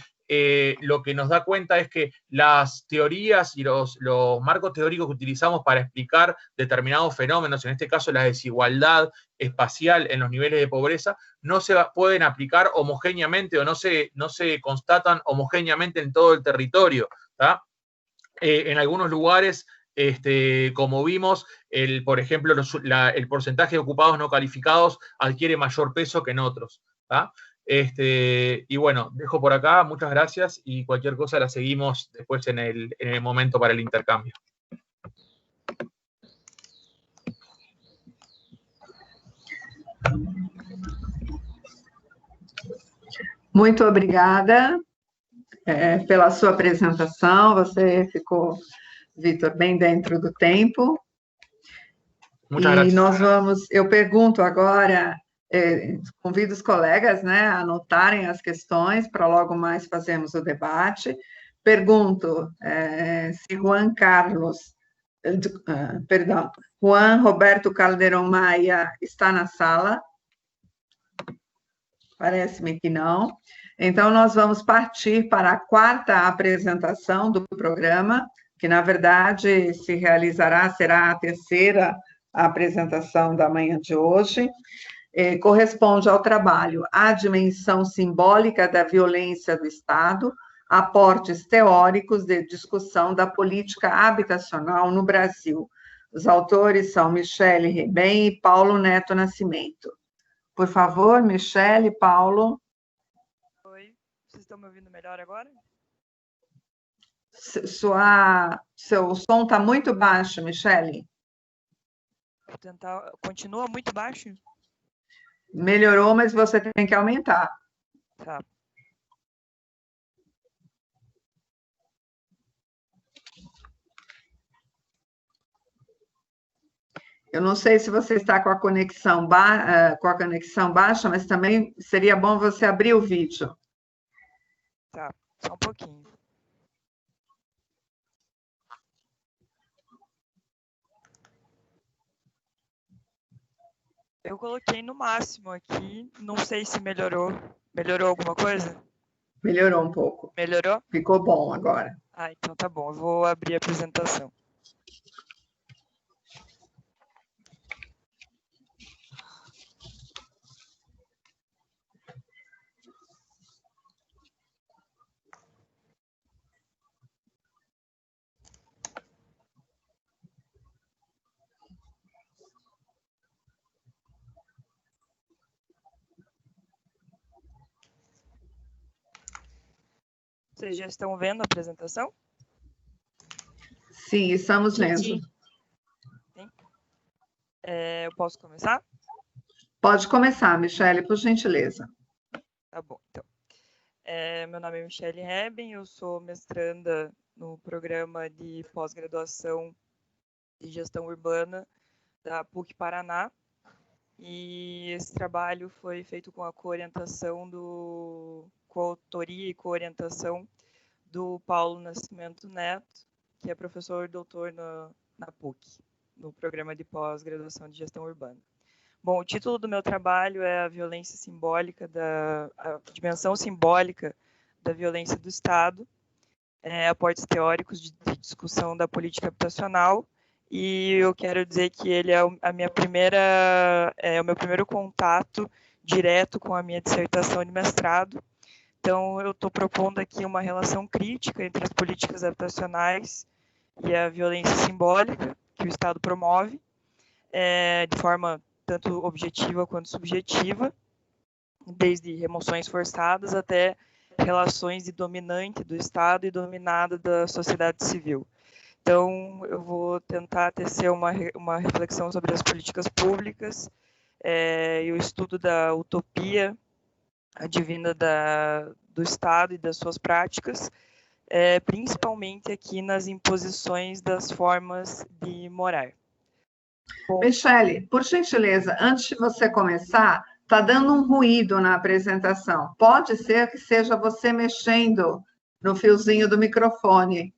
lo que nos da cuenta es que las teorías y los marcos teóricos que utilizamos para explicar determinados fenómenos, en este caso la desigualdad espacial en los niveles de pobreza, no se pueden aplicar homogéneamente o no se constatan homogéneamente en todo el territorio, ¿tá? En algunos lugares, como vimos, por ejemplo, el porcentaje de ocupados no calificados adquiere mayor peso que en otros, ¿tá? Y bueno, dejo por acá, muchas gracias, y cualquier cosa la seguimos después en el momento para el intercambio. Muito obrigada pela sua apresentação. Você ficou, Vitor, bem dentro do tempo. E nós vamos, eu pergunto agora, convido os colegas, né, a anotarem as questões para logo mais fazermos o debate. Pergunto se Juan Roberto Calderon Maia está na sala. Parece-me que não. Então, nós vamos partir para a quarta apresentação do programa, que, na verdade, será a terceira apresentação da manhã de hoje. Corresponde ao trabalho A Dimensão Simbólica da Violência do Estado, aportes teóricos de discussão da política habitacional no Brasil. Os autores são Michele Rebem e Paulo Neto Nascimento. Por favor, Michele, Paulo. Oi, vocês estão me ouvindo melhor agora? Seu som está muito baixo, Michele. Vou tentar. Continua muito baixo? Melhorou, mas você tem que aumentar. Tá. Eu não sei se você está com a conexão baixa, mas também seria bom você abrir o vídeo. Tá, só um pouquinho. Eu coloquei no máximo aqui, não sei se melhorou. Melhorou alguma coisa? Melhorou um pouco. Melhorou? Ficou bom agora. Ah, então tá bom, eu vou abrir a apresentação. Vocês já estão vendo a apresentação? Sim, estamos vendo. Sim. Eu posso começar? Pode começar, Michele, por gentileza. Tá bom, então. Meu nome é Michele Rebem, eu sou mestranda no programa de pós-graduação de gestão urbana da PUC Paraná. E esse trabalho foi feito com a coautoria e coorientação do Paulo Nascimento Neto, que é professor doutor na PUC, no programa de pós-graduação de gestão urbana. Bom, o título do meu trabalho é a violência simbólica, a dimensão simbólica da violência do Estado, aportes teóricos de discussão da política habitacional e eu quero dizer que ele é o meu primeiro contato direto com a minha dissertação de mestrado. Então, eu estou propondo aqui uma relação crítica entre as políticas habitacionais e a violência simbólica que o Estado promove, de forma tanto objetiva quanto subjetiva, desde remoções forçadas até relações de dominante do Estado e dominada da sociedade civil. Então, eu vou tentar tecer uma reflexão sobre as políticas públicas e o estudo da utopia advinda do Estado e das suas práticas, principalmente aqui nas imposições das formas de morar. Bom, Michele, por gentileza, antes de você começar, está dando um ruído na apresentação. Pode ser que seja você mexendo no fiozinho do microfone.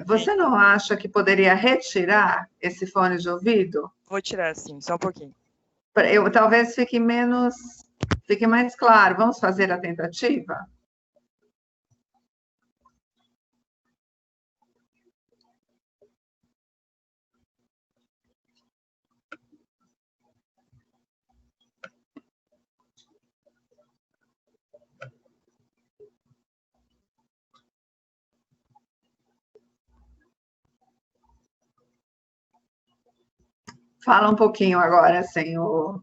Você não acha que poderia retirar esse fone de ouvido? Vou tirar, sim, só um pouquinho. Talvez fique mais claro. Vamos fazer a tentativa? Fala um pouquinho agora, sem o...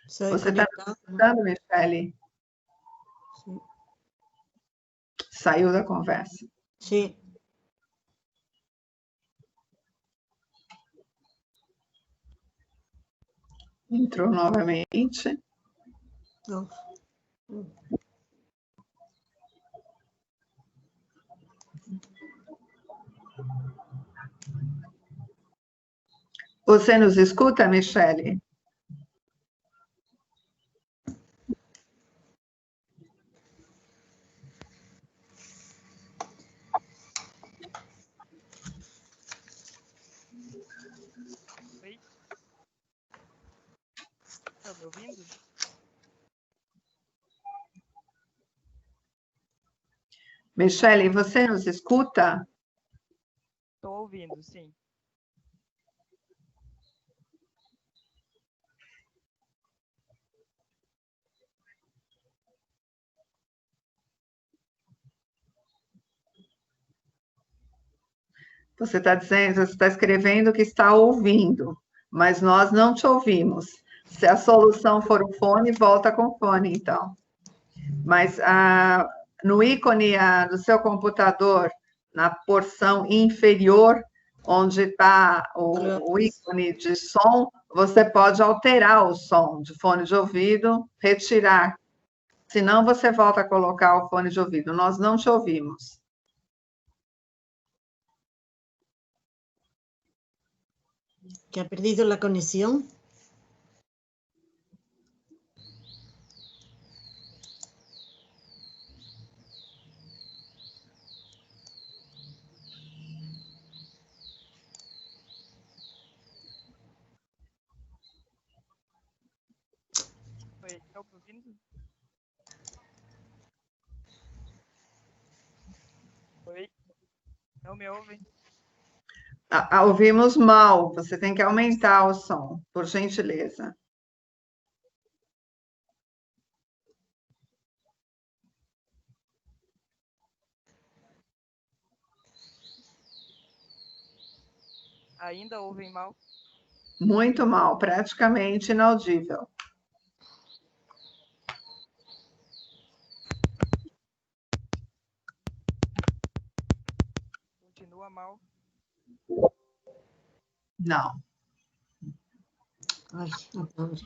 Você está me escutando, Michele? Sim. Saiu da conversa. Sim. Entrou novamente. Não. Você nos escuta, Michele? Oi? Está me ouvindo? Michele, você nos escuta? Estou ouvindo, sim. Você está escrevendo que está ouvindo, mas nós não te ouvimos. Se a solução for o fone, volta com o fone, então. Mas no ícone do seu computador, na porção inferior, onde está o ícone de som, você pode alterar o som de fone de ouvido, retirar. Senão, você volta a colocar o fone de ouvido. Nós não te ouvimos. ¿Que ha perdido la conexión? Oi, estão me ouvindo? Oi? Não me ouvem? Ouvimos mal. Você tem que aumentar o som, por gentileza. Ainda ouvem mal? Muito mal, praticamente inaudível. Continua mal? Não. Ay, no, pobre.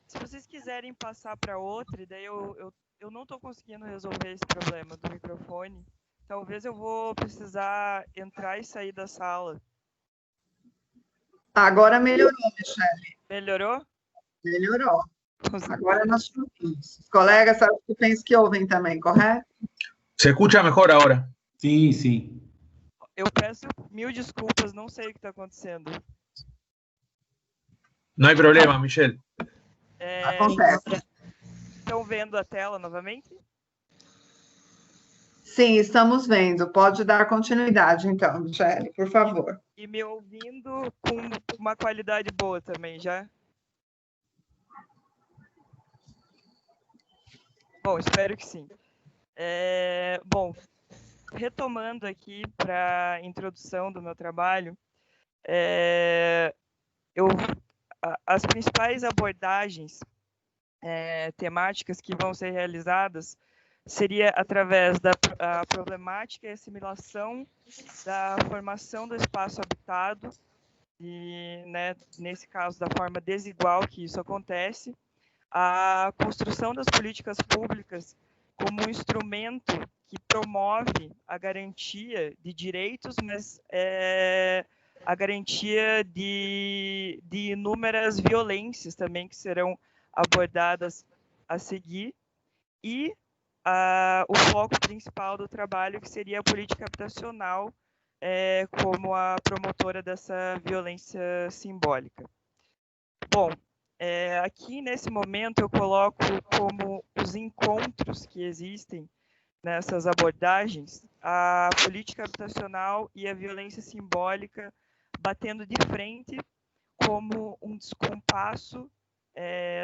Se vocês quiserem passar para outra, e daí eu não estou conseguindo resolver esse problema do microfone, talvez eu vou precisar entrar e sair da sala. Agora melhorou, Michele. Melhorou? Melhorou. Agora nós te ouvimos. Os colegas, acho que pensam que ouvem também, correto? Se escucha mejor ahora. Sim, sim. Eu peço mil desculpas, não sei o que está acontecendo. No hay problema, Michelle. Acontece. Estão vendo a tela novamente? Sim, estamos vendo. Pode dar continuidade, então, Michele, por favor. E me ouvindo com uma qualidade boa também, já? Bom, espero que sim. Bom, retomando aqui para a introdução do meu trabalho, as principais abordagens temáticas que vão ser realizadas seria através da problemática e assimilação da formação do espaço habitado e, né, nesse caso, da forma desigual que isso acontece, a construção das políticas públicas como um instrumento que promove a garantia de direitos, mas a garantia de inúmeras violências também que serão abordadas a seguir, e o foco principal do trabalho, que seria a política habitacional, como a promotora dessa violência simbólica. Bom, aqui nesse momento eu coloco como os encontros que existem nessas abordagens, a política habitacional e a violência simbólica batendo de frente como um descompasso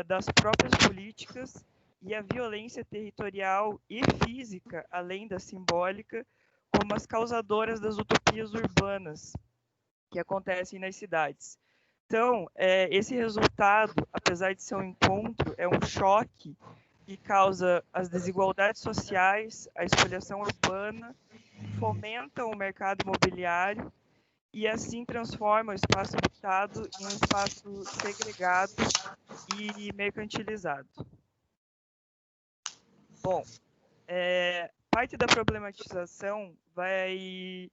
das próprias políticas, e a violência territorial e física, além da simbólica, como as causadoras das utopias urbanas que acontecem nas cidades. Então, esse resultado, apesar de ser um encontro, é um choque que causa as desigualdades sociais, a espoliação urbana, fomenta o mercado imobiliário e assim transforma o espaço habitado em um espaço segregado e mercantilizado. Bom, parte da problematização vai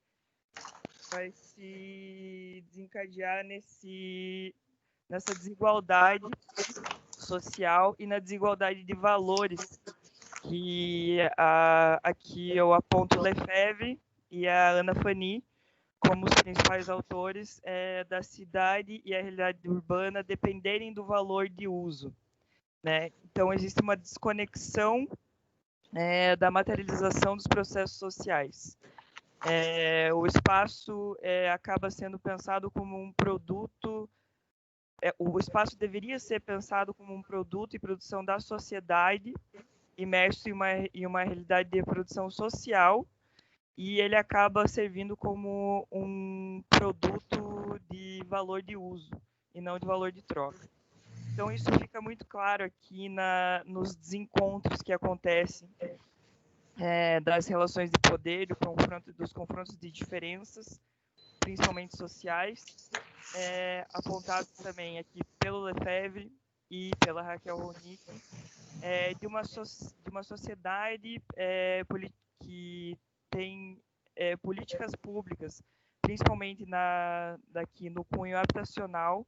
se desencadear nessa desigualdade social e na desigualdade de valores, que aqui eu aponto Lefebvre e a Ana Fanny como os principais autores da cidade e a realidade urbana dependerem do valor de uso, né? Então, existe uma desconexão da materialização dos processos sociais. O espaço acaba sendo pensado como um produto, o espaço deveria ser pensado como um produto e produção da sociedade, imerso em uma realidade de produção social, e ele acaba servindo como um produto de valor de uso e não de valor de troca. Então, isso fica muito claro aqui nos desencontros que acontecem das relações de poder, dos confrontos de diferenças, principalmente sociais, apontados também aqui pelo Lefebvre e pela Raquel Ronick, de uma sociedade que tem políticas públicas, principalmente daqui no cunho habitacional,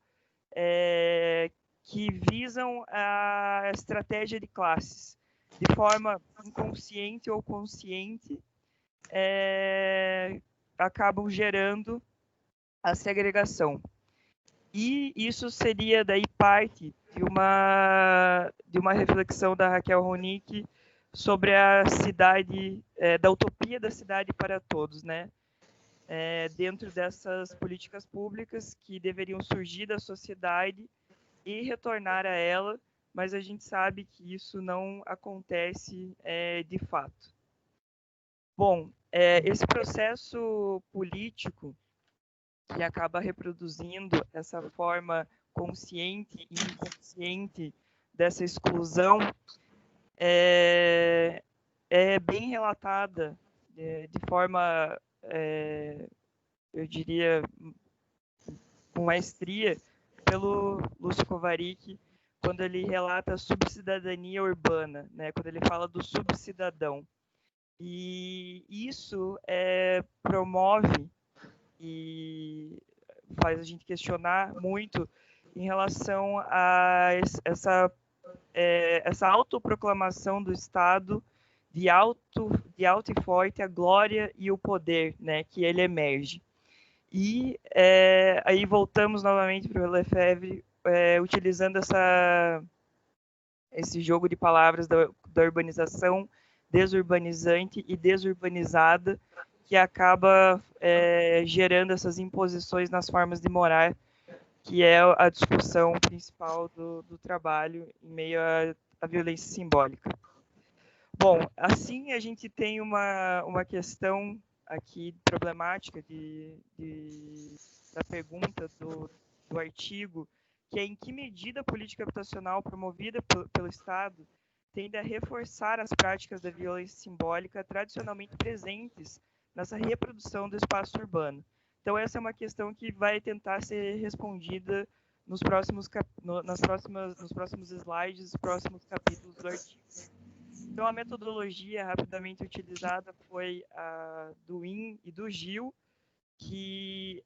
que visam a estratégia de classes, de forma inconsciente ou consciente, acabam gerando a segregação. E isso seria daí parte de uma reflexão da Raquel Ronick sobre a cidade, da utopia da cidade para todos, né? Dentro dessas políticas públicas que deveriam surgir da sociedade e retornar a ela, mas a gente sabe que isso não acontece de fato. Bom, esse processo político que acaba reproduzindo essa forma consciente e inconsciente dessa exclusão é bem relatada de forma, eu diria, com maestria, pelo Lúcio Kovarik, quando ele relata a subcidadania urbana, né? Quando ele fala do subcidadão. E isso promove e faz a gente questionar muito em relação a essa autoproclamação do Estado de alto e forte a glória e o poder, né, que ele emerge. E aí voltamos novamente para o Lefebvre, utilizando esse jogo de palavras da urbanização desurbanizante e desurbanizada, que acaba gerando essas imposições nas formas de morar, que é a discussão principal do trabalho em meio à violência simbólica. Bom, assim a gente tem uma questão aqui problemática da pergunta do artigo, que é em que medida a política habitacional promovida pelo Estado tende a reforçar as práticas da violência simbólica tradicionalmente presentes nessa reprodução do espaço urbano. Então, essa é uma questão que vai tentar ser respondida nos próximos slides, nos próximos capítulos do artigo. Então, a metodologia rapidamente utilizada foi a do IN e do GIL, que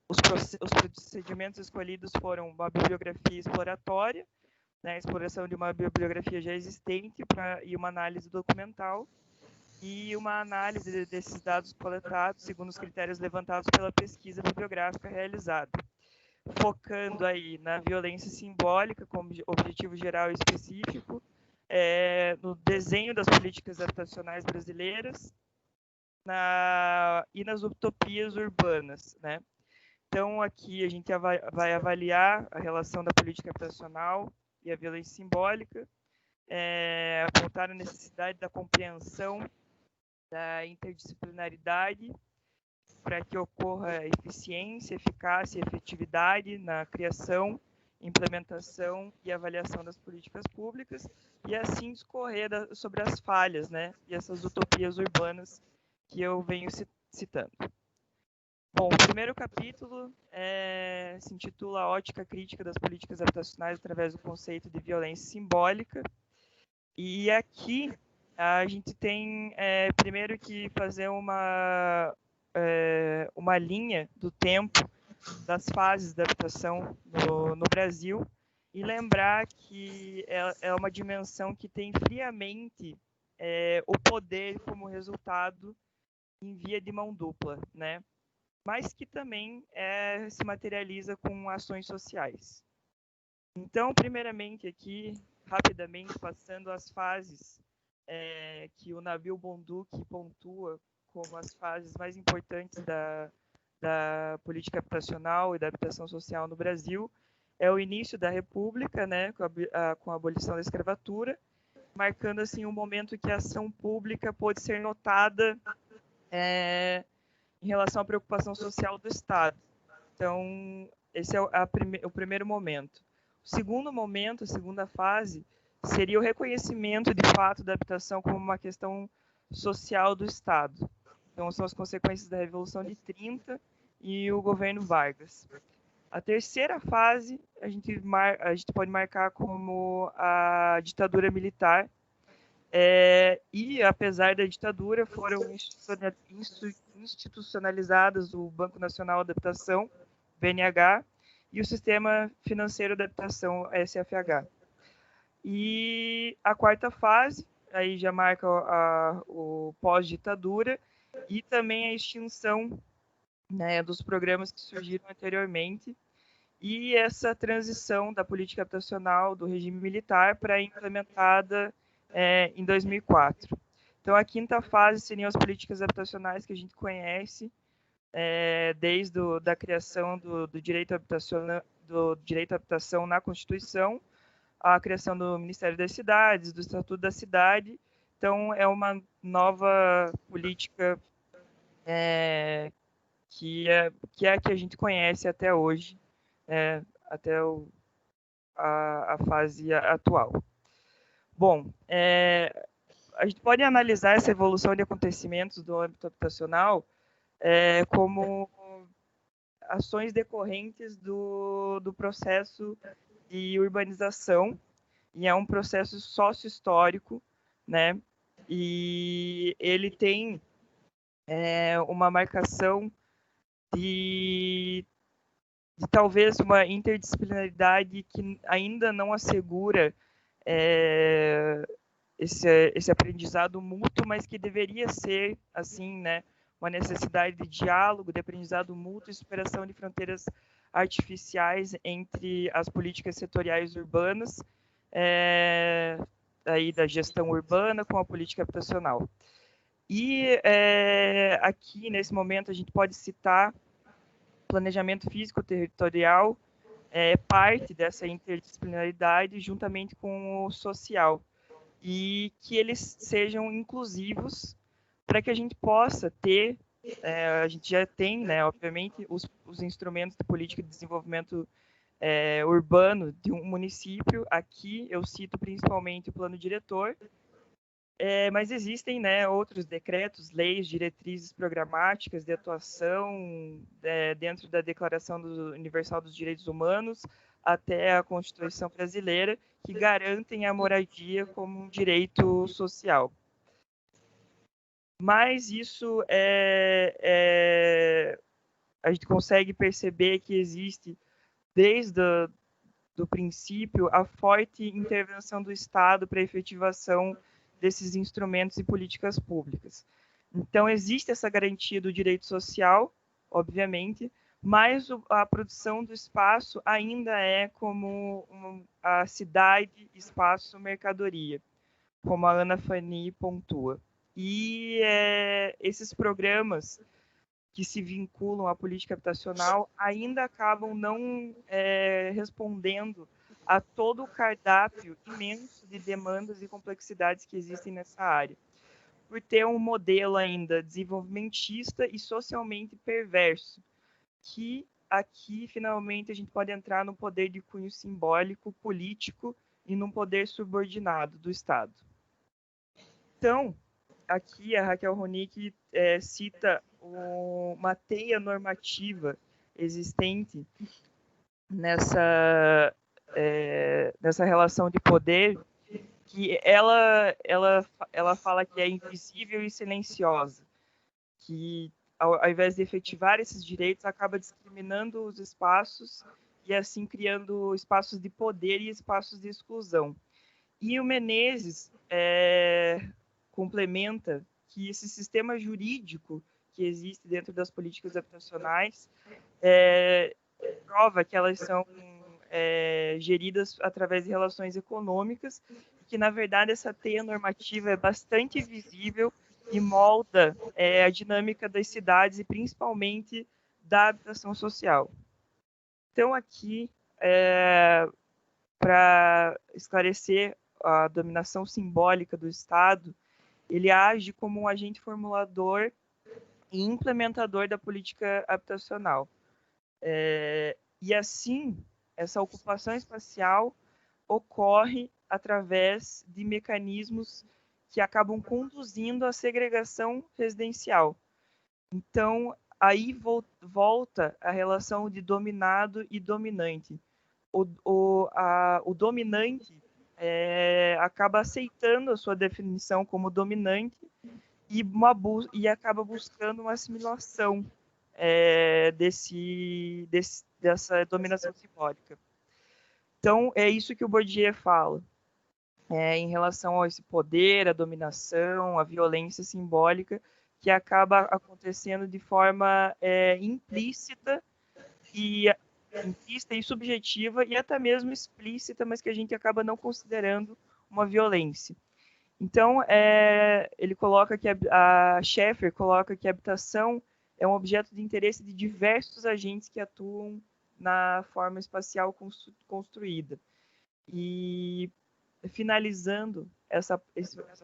os procedimentos escolhidos foram uma bibliografia exploratória, né, a exploração de uma bibliografia já existente e uma análise documental, e uma análise desses dados coletados segundo os critérios levantados pela pesquisa bibliográfica realizada, focando aí na violência simbólica como objetivo geral e específico, no desenho das políticas habitacionais brasileiras e nas utopias urbanas, né? Então, aqui a gente vai avaliar a relação da política habitacional e a violência simbólica, apontar a necessidade da compreensão da interdisciplinaridade para que ocorra eficiência, eficácia e efetividade na criação, implementação e avaliação das políticas públicas, e assim discorrer sobre as falhas, né, e essas utopias urbanas que eu venho citando. Bom, o primeiro capítulo se intitula Ótica Crítica das Políticas Habitacionais através do conceito de violência simbólica, e aqui a gente tem primeiro que fazer uma linha do tempo das fases da habitação no Brasil e lembrar que é uma dimensão que tem friamente o poder como resultado em via de mão dupla, né? Mas que também se materializa com ações sociais. Então, primeiramente aqui, rapidamente, passando as fases que o Nabil Bonduc pontua como as fases mais importantes da política habitacional e da habitação social no Brasil, é o início da República, né, com a abolição da escravatura, marcando assim um momento que a ação pública pôde ser notada em relação à preocupação social do Estado. Então, esse é o primeiro momento. O segundo momento, a segunda fase, seria o reconhecimento de fato da habitação como uma questão social do Estado. Então, são as consequências da Revolução de 30 e o governo Vargas. A terceira fase, a gente pode marcar como a ditadura militar, e, apesar da ditadura, foram institucionalizadas o Banco Nacional de Habitação, BNH, e o Sistema Financeiro de Habitação, SFH. E a quarta fase, aí já marca o pós-ditadura, e também a extinção, né, dos programas que surgiram anteriormente, e essa transição da política habitacional do regime militar para a implementada em 2004. Então, a quinta fase seriam as políticas habitacionais que a gente conhece, desde da criação do direito à habitação na Constituição, a criação do Ministério das Cidades, do Estatuto da Cidade. Então, é uma nova política que é a que a gente conhece até hoje, até a fase atual. Bom, a gente pode analisar essa evolução de acontecimentos do âmbito habitacional como ações decorrentes do processo de urbanização, e é um processo sócio-histórico, né? E ele tem uma marcação de talvez uma interdisciplinaridade que ainda não assegura esse aprendizado mútuo, mas que deveria ser, assim, né, uma necessidade de diálogo, de aprendizado mútuo e superação de fronteiras artificiais entre as políticas setoriais urbanas, aí da gestão urbana com a política habitacional. E aqui, nesse momento, a gente pode citar planejamento físico-territorial, parte dessa interdisciplinaridade, juntamente com o social, e que eles sejam inclusivos para que a gente possa ter, a gente já tem, né, obviamente, os instrumentos de política de desenvolvimento urbano de um município. Aqui eu cito principalmente o plano diretor, mas existem, né, outros decretos, leis, diretrizes programáticas de atuação dentro da Declaração Universal dos Direitos Humanos até a Constituição Brasileira, que garantem a moradia como um direito social. Mas isso a gente consegue perceber que existe, desde do princípio, a forte intervenção do Estado para a efetivação desses instrumentos e políticas públicas. Então, existe essa garantia do direito social, obviamente, mas a produção do espaço ainda é como a cidade, espaço, mercadoria, como a Ana Fani pontua. E esses programas que se vinculam à política habitacional ainda acabam não respondendo a todo o cardápio imenso de demandas e complexidades que existem nessa área, por ter um modelo ainda desenvolvimentista e socialmente perverso, que aqui, finalmente, a gente pode entrar no poder de cunho simbólico, político e num poder subordinado do Estado. Então, aqui a Raquel Ronick cita uma teia normativa existente nessa relação de poder, que ela fala que é invisível e silenciosa, que ao invés de efetivar esses direitos, acaba discriminando os espaços e assim criando espaços de poder e espaços de exclusão. E o Menezes complementa que esse sistema jurídico que existe dentro das políticas habitacionais prova que elas são geridas através de relações econômicas, e que, na verdade, essa teia normativa é bastante visível e molda a dinâmica das cidades e, principalmente, da habitação social. Então, aqui, para esclarecer a dominação simbólica do Estado, ele age como um agente formulador e implementador da política habitacional. E assim, essa ocupação espacial ocorre através de mecanismos que acabam conduzindo à segregação residencial. Então, aí volta a relação de dominado e dominante. O dominante acaba aceitando a sua definição como dominante e acaba buscando uma assimilação dessa dominação simbólica. Então, é isso que o Bourdieu fala, em relação a esse poder, a dominação, a violência simbólica, que acaba acontecendo de forma implícita e subjetiva, e até mesmo explícita, mas que a gente acaba não considerando uma violência. Então, ele coloca que a Schaeffer coloca que a habitação é um objeto de interesse de diversos agentes que atuam na forma espacial construída. E, finalizando essa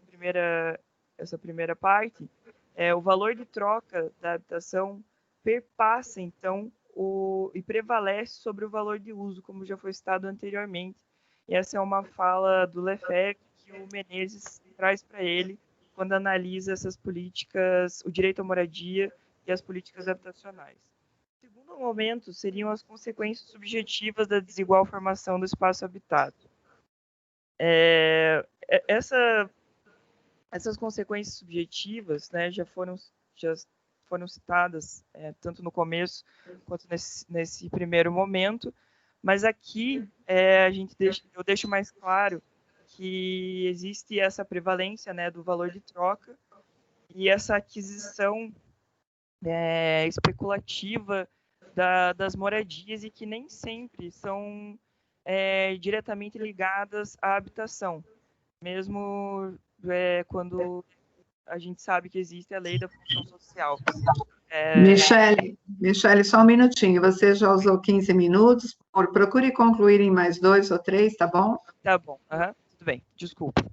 primeira parte, o valor de troca da habitação perpassa, então, e prevalece sobre o valor de uso, como já foi citado anteriormente. E essa é uma fala do Lefebvre que o Menezes traz para ele quando analisa essas políticas, o direito à moradia e as políticas habitacionais. O segundo momento seriam as consequências subjetivas da desigual formação do espaço habitado. Essas consequências subjetivas, né, já foram citadas tanto no começo quanto nesse primeiro momento, mas aqui eu deixo mais claro que existe essa prevalência, né, do valor de troca e essa aquisição especulativa das moradias e que nem sempre são diretamente ligadas à habitação, mesmo quando a gente sabe que existe a lei da função social. Michele, só um minutinho, você já usou 15 minutos, procure concluir em mais 2 ou 3, tá bom? Tá bom, tudo bem, desculpa.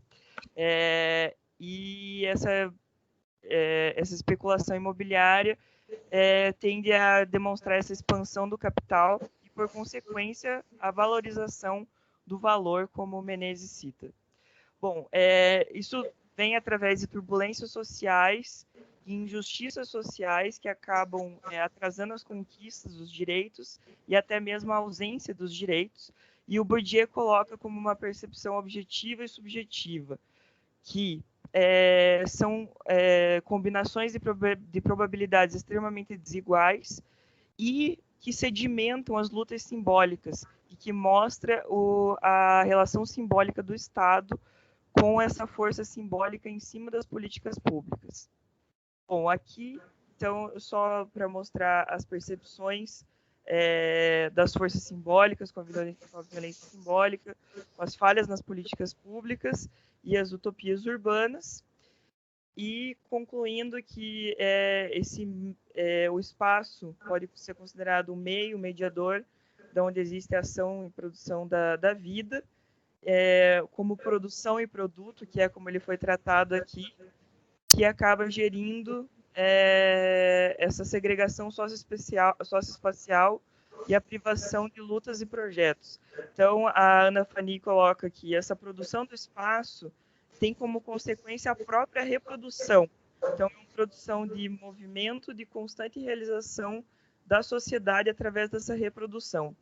E essa especulação imobiliária tende a demonstrar essa expansão do capital e, por consequência, a valorização do valor, como o Menezes cita. Bom, isso vem através de turbulências sociais e injustiças sociais que acabam atrasando as conquistas dos direitos e até mesmo a ausência dos direitos, e o Bourdieu coloca como uma percepção objetiva e subjetiva, que são combinações de probabilidades extremamente desiguais e que sedimentam as lutas simbólicas e que mostra a relação simbólica do Estado com essa força simbólica em cima das políticas públicas. Bom, aqui, então, só para mostrar as percepções das forças simbólicas com a violência simbólica, com as falhas nas políticas públicas e as utopias urbanas, e concluindo que o espaço pode ser considerado um meio mediador de onde existe a ação e produção da vida, como produção e produto, que é como ele foi tratado aqui, que acaba gerindo essa segregação socioespacial e a privação de lutas e projetos. Então, a Ana Fanny coloca que essa produção do espaço tem como consequência a própria reprodução. Então, é uma produção de movimento, de constante realização da sociedade através dessa reprodução.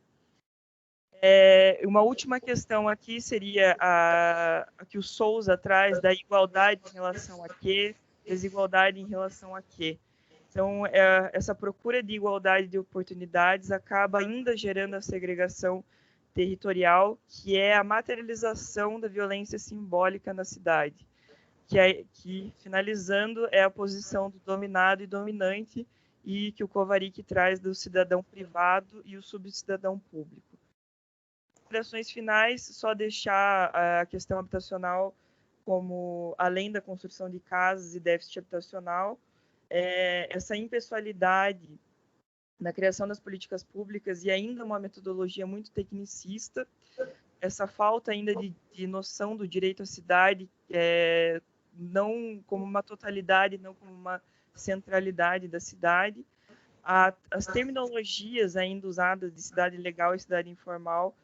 Uma última questão aqui seria a que o Souza traz da igualdade em relação a quê, desigualdade em relação a quê. Então, essa procura de igualdade de oportunidades acaba ainda gerando a segregação territorial, que é a materialização da violência simbólica na cidade, que finalizando, é a posição do dominado e dominante, e que o Kovarik traz do cidadão privado e o subcidadão público. Considerações finais, só deixar a questão habitacional como, além da construção de casas e déficit habitacional, essa impessoalidade na criação das políticas públicas e ainda uma metodologia muito tecnicista, essa falta ainda de noção do direito à cidade, não como uma totalidade, não como uma centralidade da cidade, as terminologias ainda usadas de cidade legal e cidade informal,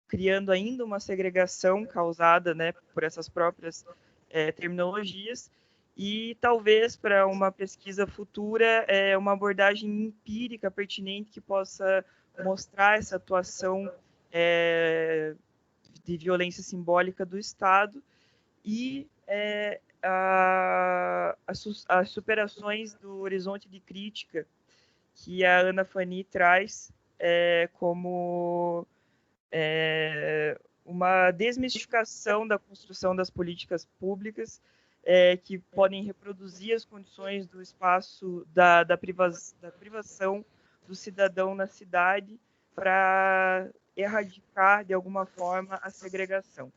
criando ainda uma segregação causada, né, por essas próprias terminologias, e talvez para uma pesquisa futura, uma abordagem empírica pertinente que possa mostrar essa atuação de violência simbólica do Estado e as superações do horizonte de crítica que a Ana Fanny traz como uma desmistificação da construção das políticas públicas que podem reproduzir as condições do espaço da privação do cidadão na cidade para erradicar, de alguma forma, a segregação.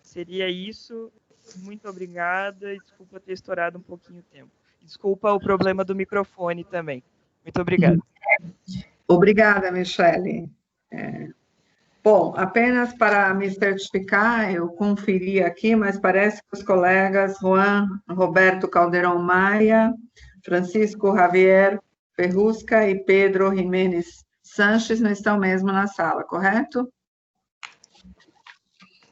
Seria isso. Muito obrigada e desculpa ter estourado um pouquinho o tempo. Desculpa o problema do microfone também. Muito obrigada. Obrigada, Michele. Bom, apenas para me certificar, eu conferi aqui, mas parece que os colegas Juan Roberto Caldeirão Maia, Francisco Javier Ferrusca e Pedro Jiménez Sanches não estão mesmo na sala, correto?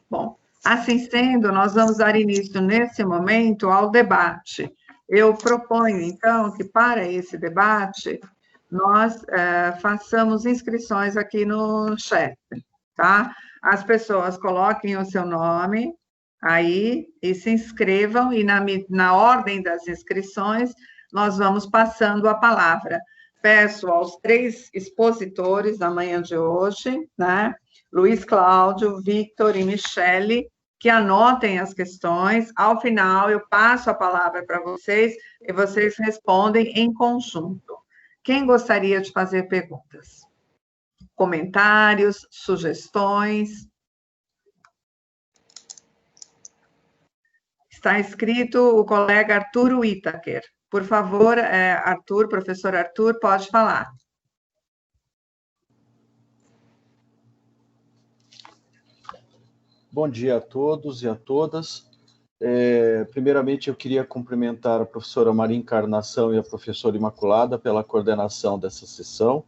Bom, assim sendo, nós vamos dar início, nesse momento, ao debate. Eu proponho, então, que para esse debate, nós façamos inscrições aqui no chat. Tá? As pessoas coloquem o seu nome aí e se inscrevam, e na ordem das inscrições, nós vamos passando a palavra. Peço aos 3 expositores da manhã de hoje, né, Luiz Cláudio, Victor e Michele, que anotem as questões. Ao final, eu passo a palavra para vocês e vocês respondem em conjunto. Quem gostaria de fazer perguntas? Comentários, sugestões? Está inscrito o colega Arthur Whittaker. Por favor, Arthur, professor Arthur, pode falar. Bom dia a todos e a todas. Primeiramente, eu queria cumprimentar a professora Maria Encarnação e a professora Imaculada pela coordenação dessa sessão.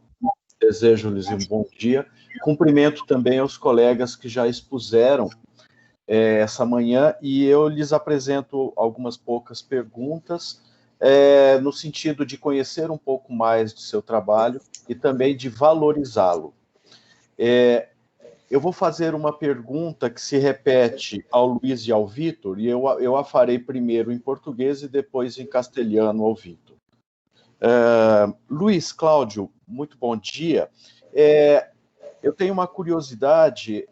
Desejo-lhes um bom dia. Cumprimento também aos colegas que já expuseram essa manhã e eu lhes apresento algumas poucas perguntas no sentido de conhecer um pouco mais do seu trabalho e também de valorizá-lo. Eu vou fazer uma pergunta que se repete ao Luiz e ao Vitor, e eu a farei primeiro em português e depois em castelhano ao Vitor. Luiz Cláudio, muito bom dia. Eu tenho uma curiosidade.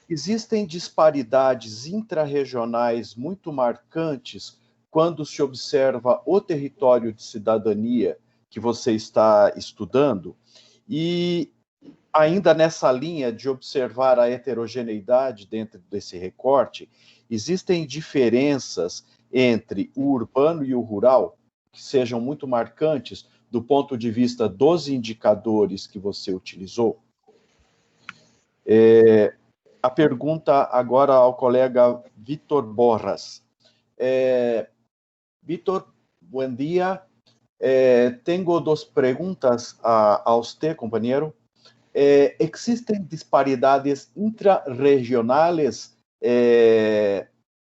Existem disparidades intrarregionais muito marcantes quando se observa o território de cidadania que você está estudando? E ainda nessa linha de observar a heterogeneidade dentro desse recorte, existem diferenças entre o urbano e o rural que sejam muito marcantes do ponto de vista dos indicadores que você utilizou? A pergunta agora ao colega Vítor Borras. Vítor, bom dia. Tenho duas perguntas a usted, companheiro. ¿Existen disparidades intrarregionales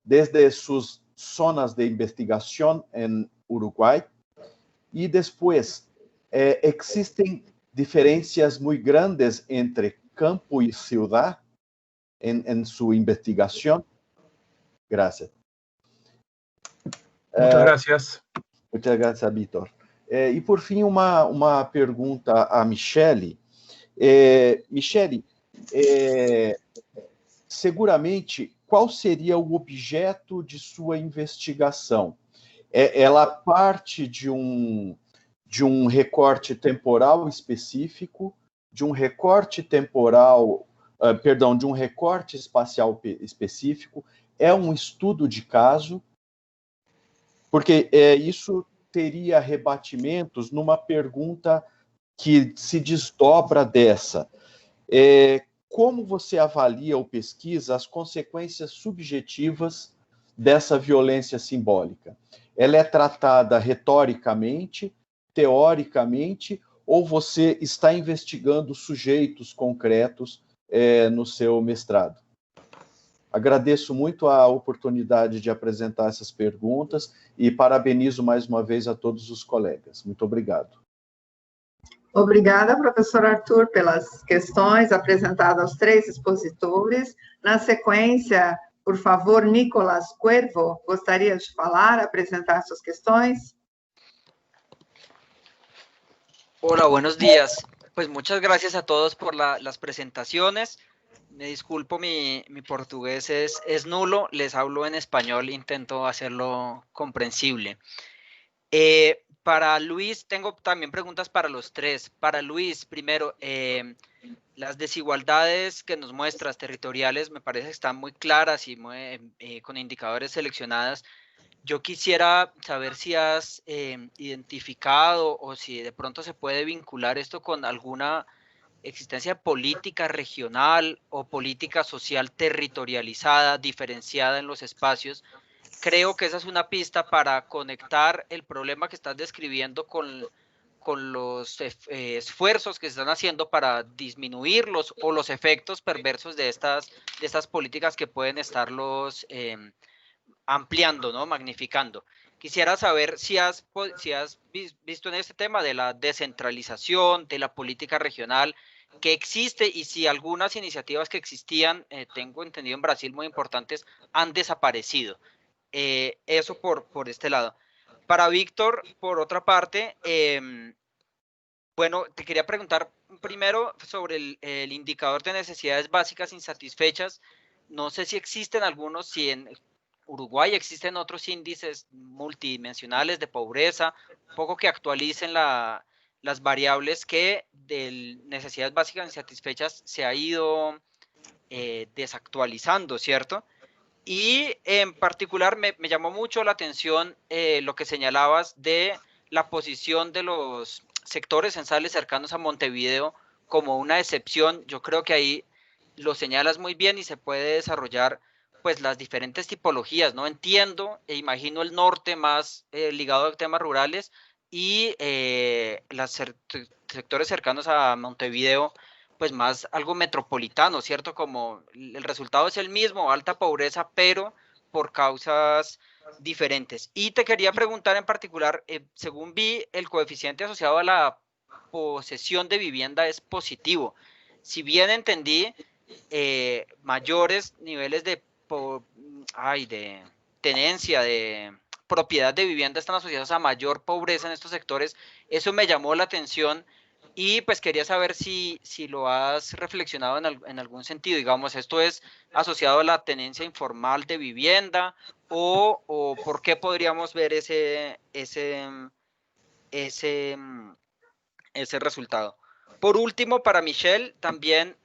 desde sus zonas de investigación en Uruguay? Y después, ¿existen diferencias muy grandes entre campo y ciudad en su investigación? Gracias. Muchas gracias. Muchas gracias, Vítor. E, por fim, uma pergunta a Michele. Michele, seguramente, qual seria o objeto de sua investigação? Ela parte de um recorte temporal específico, de um recorte temporal, de um recorte espacial específico, é um estudo de caso, porque isso teria rebatimentos numa pergunta que se desdobra dessa. Como você avalia ou pesquisa as consequências subjetivas dessa violência simbólica? Ela é tratada retoricamente, teoricamente, ou você está investigando sujeitos concretos no seu mestrado? Agradeço muito a oportunidade de apresentar essas perguntas e parabenizo mais uma vez a todos os colegas. Muito obrigado. Obrigada, professor Arthur, pelas questões apresentadas aos três expositores. Na sequência, por favor, Nicolás Cuervo, gostaria de falar, apresentar suas questões? Hola, buenos días. Pues muchas gracias a todos por las presentaciones. Me disculpo, mi portugués es nulo, les hablo en español, intento hacerlo comprensible. Para Luis, tengo también preguntas para los tres. Para Luis, primero, las desigualdades que nos muestras territoriales me parece que están muy claras y con indicadores seleccionados. Yo quisiera saber si has identificado o si de pronto se puede vincular esto con alguna existencia política regional o política social territorializada, diferenciada en los espacios. Creo que esa es una pista para conectar el problema que estás describiendo con los esfuerzos que se están haciendo para disminuirlos o los efectos perversos de estas políticas que pueden estarlos ampliando, ¿no? Magnificando. Quisiera saber si has visto en este tema de la descentralización, de la política regional, que existe y si algunas iniciativas que existían, tengo entendido en Brasil muy importantes, han desaparecido. Eso por este lado. Para Víctor, por otra parte, bueno, te quería preguntar primero sobre el indicador de necesidades básicas insatisfechas. no sé si existen algunos, si en Uruguay existen otros índices multidimensionales de pobreza, un poco que actualicen las variables que de necesidades básicas insatisfechas se ha ido desactualizando, ¿cierto? Y en particular me llamó mucho la atención lo que señalabas de la posición de los sectores censales cercanos a Montevideo como una excepción. Yo creo que ahí lo señalas muy bien y se puede desarrollar pues las diferentes tipologías, ¿no? Entiendo e imagino el norte más ligado a temas rurales y los sectores cercanos a Montevideo pues más algo metropolitano, ¿cierto? Como el resultado es el mismo, alta pobreza, pero por causas diferentes. Y te quería preguntar en particular, según vi, el coeficiente asociado a la posesión de vivienda es positivo. Si bien entendí, mayores niveles de tenencia, de propiedad de vivienda están asociados a mayor pobreza en estos sectores. Eso me llamó la atención y pues quería saber si lo has reflexionado en algún sentido. Digamos, ¿esto es asociado a la tenencia informal de vivienda o por qué podríamos ver ese resultado? Por último, para Michelle, también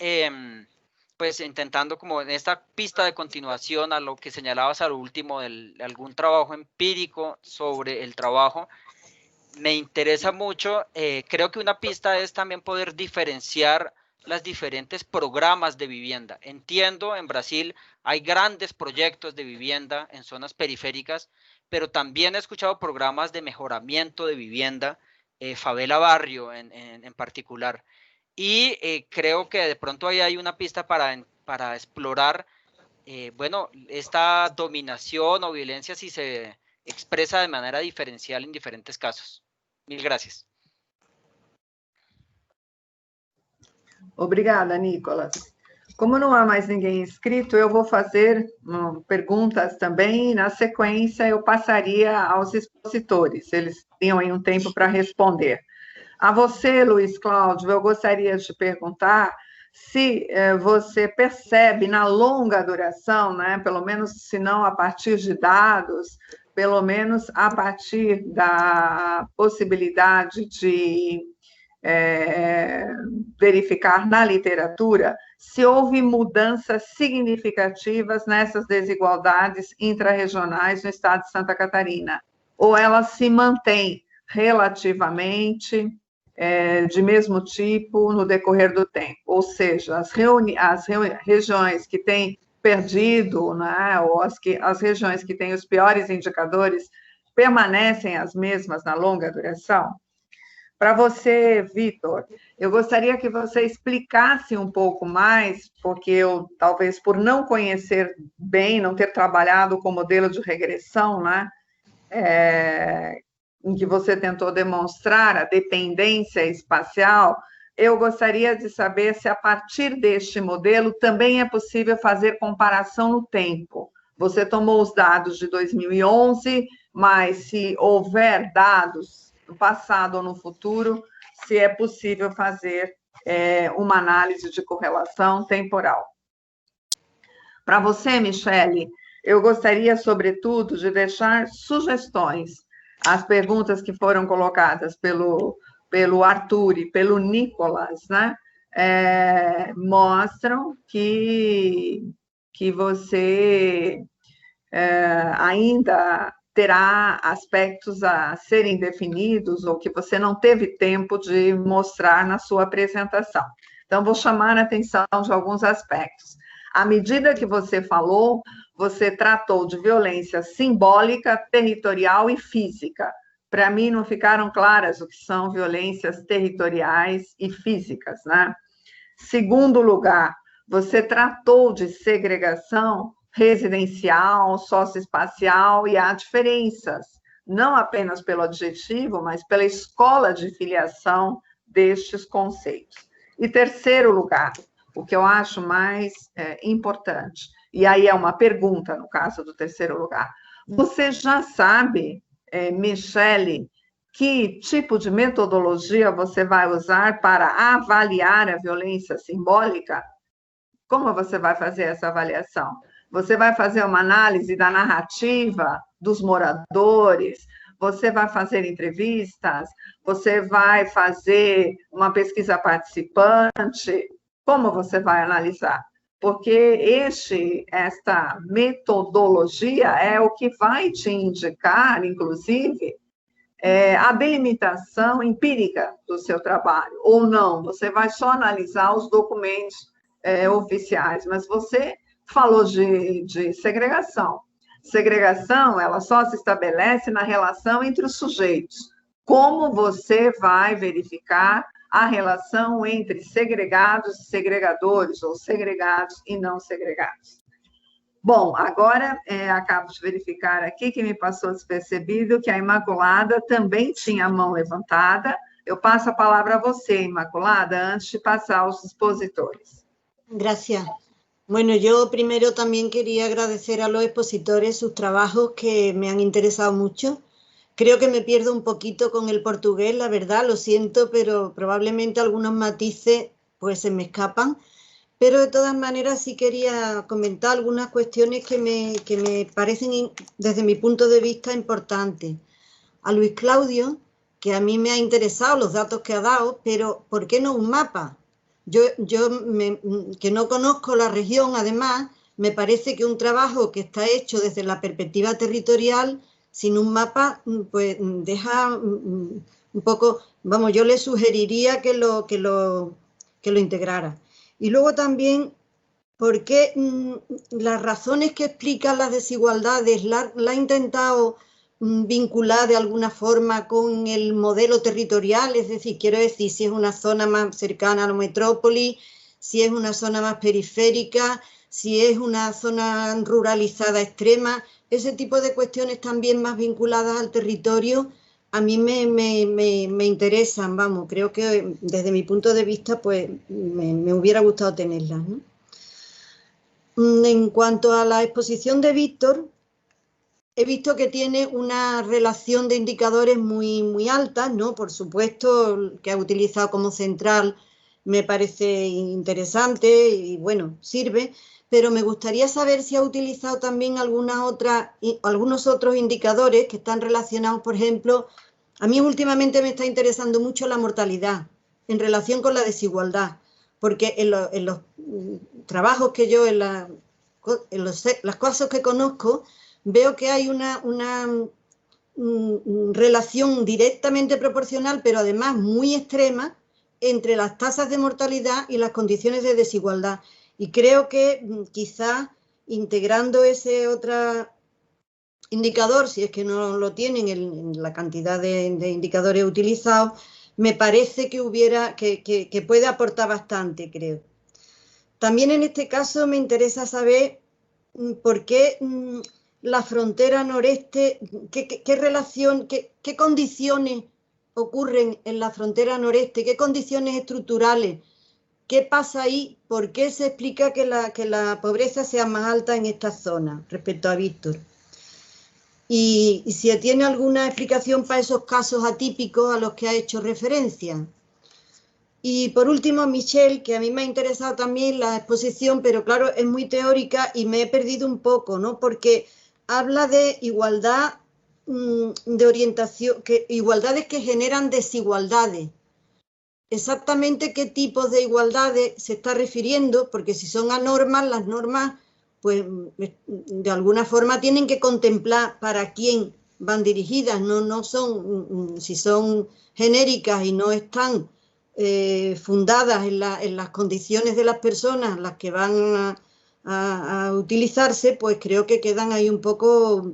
pues intentando como en esta pista de continuación a lo que señalabas al último de algún trabajo empírico sobre el trabajo, me interesa mucho, creo que una pista es también poder diferenciar los diferentes programas de vivienda. Entiendo, en Brasil hay grandes proyectos de vivienda en zonas periféricas, pero también he escuchado programas de mejoramiento de vivienda, favela barrio en particular. Y creo que de pronto ahí hay una pista para explorar, bueno, esta dominación o violencia si se expresa de manera diferencial en diferentes casos. Mil gracias. Obrigada, Nicolas. Como não há mais ninguém inscrito, eu vou fazer perguntas também, e na sequência eu passaria aos expositores, eles tinham aí um tempo para responder. A você, Luiz Cláudio, eu gostaria de perguntar se você percebe na longa duração, né, pelo menos se não a partir de dados, pelo menos a partir da possibilidade de verificar na literatura se houve mudanças significativas nessas desigualdades intrarregionais no estado de Santa Catarina, ou elas se mantêm relativamente de mesmo tipo no decorrer do tempo, ou seja, as regiões que têm perdido, né, ou as regiões que têm os piores indicadores permanecem as mesmas na longa duração? Para você, Vitor, eu gostaria que você explicasse um pouco mais, porque eu, talvez por não conhecer bem, não ter trabalhado com modelo de regressão, né, em que você tentou demonstrar a dependência espacial, eu gostaria de saber se a partir deste modelo também é possível fazer comparação no tempo. Você tomou os dados de 2011, mas se houver dados no passado ou no futuro, se é possível fazer uma análise de correlação temporal. Para você, Michele, eu gostaria, sobretudo, de deixar sugestões. As perguntas que foram colocadas pelo Arthur e pelo Nicolas, né, mostram que você ainda terá aspectos a serem definidos ou que você não teve tempo de mostrar na sua apresentação. Então, vou chamar a atenção de alguns aspectos. À medida que você falou, você tratou de violência simbólica, territorial e física. Para mim, não ficaram claras o que são violências territoriais e físicas, né? Segundo lugar, você tratou de segregação residencial, socioespacial, e há diferenças, não apenas pelo adjetivo, mas pela escola de filiação destes conceitos. E terceiro lugar, o que eu acho mais importante, e aí é uma pergunta no caso do terceiro lugar, você já sabe, Michele, que tipo de metodologia você vai usar para avaliar a violência simbólica? Como você vai fazer essa avaliação? Você vai fazer uma análise da narrativa dos moradores, você vai fazer entrevistas, você vai fazer uma pesquisa participante, como você vai analisar? Porque esta metodologia é o que vai te indicar, inclusive, a delimitação empírica do seu trabalho, ou não, você vai só analisar os documentos oficiais, mas você falou de segregação. Segregação, ela só se estabelece na relação entre os sujeitos. Como você vai verificar a relação entre segregados e segregadores, ou segregados e não segregados? Bom, agora acabo de verificar aqui que me passou despercebido que a Imaculada também tinha a mão levantada. Eu passo a palavra a você, Imaculada, antes de passar aos expositores. Gracias. Bueno, yo primero también quería agradecer a los expositores sus trabajos que me han interesado mucho. Creo que me pierdo un poquito con el portugués, la verdad, lo siento, pero probablemente algunos matices pues se me escapan. Pero de todas maneras sí quería comentar algunas cuestiones que me parecen desde mi punto de vista importantes. A Luis Claudio, que a mí me ha interesado los datos que ha dado, pero ¿por qué no un mapa? Yo que no conozco la región, además, me parece que un trabajo que está hecho desde la perspectiva territorial, sin un mapa, pues deja un poco, vamos, yo le sugeriría que lo integrara. Y luego también, ¿por qué las razones que explican las desigualdades la ha intentado vincular de alguna forma con el modelo territorial? Es decir, quiero decir, si es una zona más cercana a la metrópoli, si es una zona más periférica, si es una zona ruralizada extrema, ese tipo de cuestiones también más vinculadas al territorio, a mí me interesan, vamos, creo que desde mi punto de vista pues me hubiera gustado tenerlas, ¿no? En cuanto a la exposición de Víctor, he visto que tiene una relación de indicadores muy alta, ¿no? Por supuesto, que ha utilizado como central me parece interesante y bueno, sirve, pero me gustaría saber si ha utilizado también algunos otros indicadores que están relacionados, por ejemplo, a mí últimamente me está interesando mucho la mortalidad en relación con la desigualdad, porque en los trabajos que yo, en los casos que conozco, veo que hay una relación directamente proporcional, pero además muy extrema, entre las tasas de mortalidad y las condiciones de desigualdad. Y creo que quizá integrando ese otro indicador, si es que no lo tienen en la cantidad de indicadores utilizados, me parece que puede aportar bastante, creo. También en este caso me interesa saber por qué la frontera noreste, qué relación, qué condiciones ocurren en la frontera noreste, qué condiciones estructurales, qué pasa ahí, por qué se explica que la pobreza sea más alta en esta zona respecto a Víctor. Y si tiene alguna explicación para esos casos atípicos a los que ha hecho referencia. Y por último, Michelle, que a mí me ha interesado también la exposición, pero claro, es muy teórica y me he perdido un poco, ¿no? Porque habla de igualdad de orientación, igualdades que generan desigualdades. Exactamente qué tipos de igualdades se está refiriendo, porque si son a normas, las normas, pues de alguna forma tienen que contemplar para quién van dirigidas, no son, si son genéricas y no están fundadas en las condiciones de las personas, las que van a utilizarse, pues creo que quedan ahí un poco,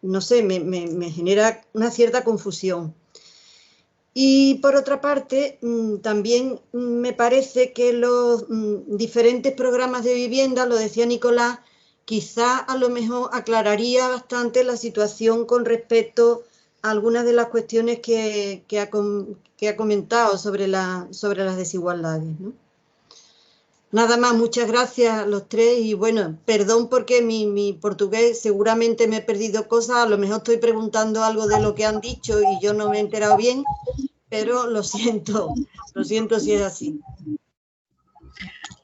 no sé, me genera una cierta confusión. Y por otra parte, también me parece que los diferentes programas de vivienda, lo decía Nicolás, quizá a lo mejor aclararía bastante la situación con respecto a algunas de las cuestiones que ha comentado sobre las desigualdades, ¿no? Nada más, muchas gracias a los tres y bueno, perdón porque mi portugués seguramente me he perdido cosas, a lo mejor estoy preguntando algo de lo que han dicho y yo no me he enterado bien, pero lo siento si es así.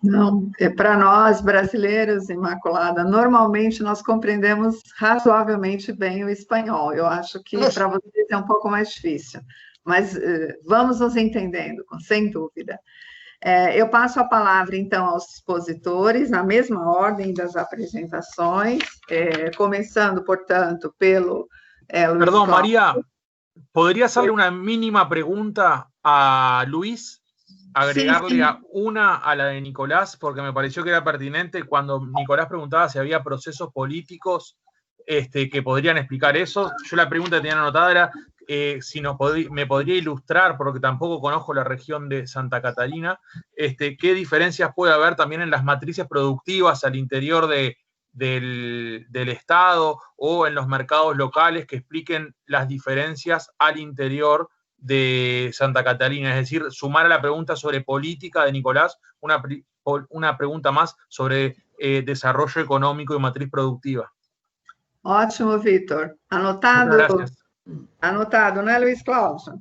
Não, para nós brasileiros, Imaculada, normalmente nós compreendemos razoavelmente bem o espanhol. Eu acho que para vocês é um pouco mais difícil, mas vamos nos entendendo, sem dúvida. Eu passo a palavra, então, aos expositores, na mesma ordem das apresentações, começando, portanto, pelo Luis Perdón, Cláudio. María, ¿podría hacerle una mínima pregunta a Luis? Agregarle Sí. una a la de Nicolás, porque me pareció que era pertinente cuando Nicolás preguntaba si había procesos políticos que podrían explicar eso. Yo la pregunta que tenía anotada era si me podría ilustrar, porque tampoco conozco la región de Santa Catarina, qué diferencias puede haber también en las matrices productivas al interior del Estado o en los mercados locales que expliquen las diferencias al interior de Santa Catarina, es decir, sumar a la pregunta sobre política de Nicolás una pregunta más sobre desarrollo económico y matriz productiva. Ótimo, Vitor. Anotado? Anotado, né, Luis Cláudio?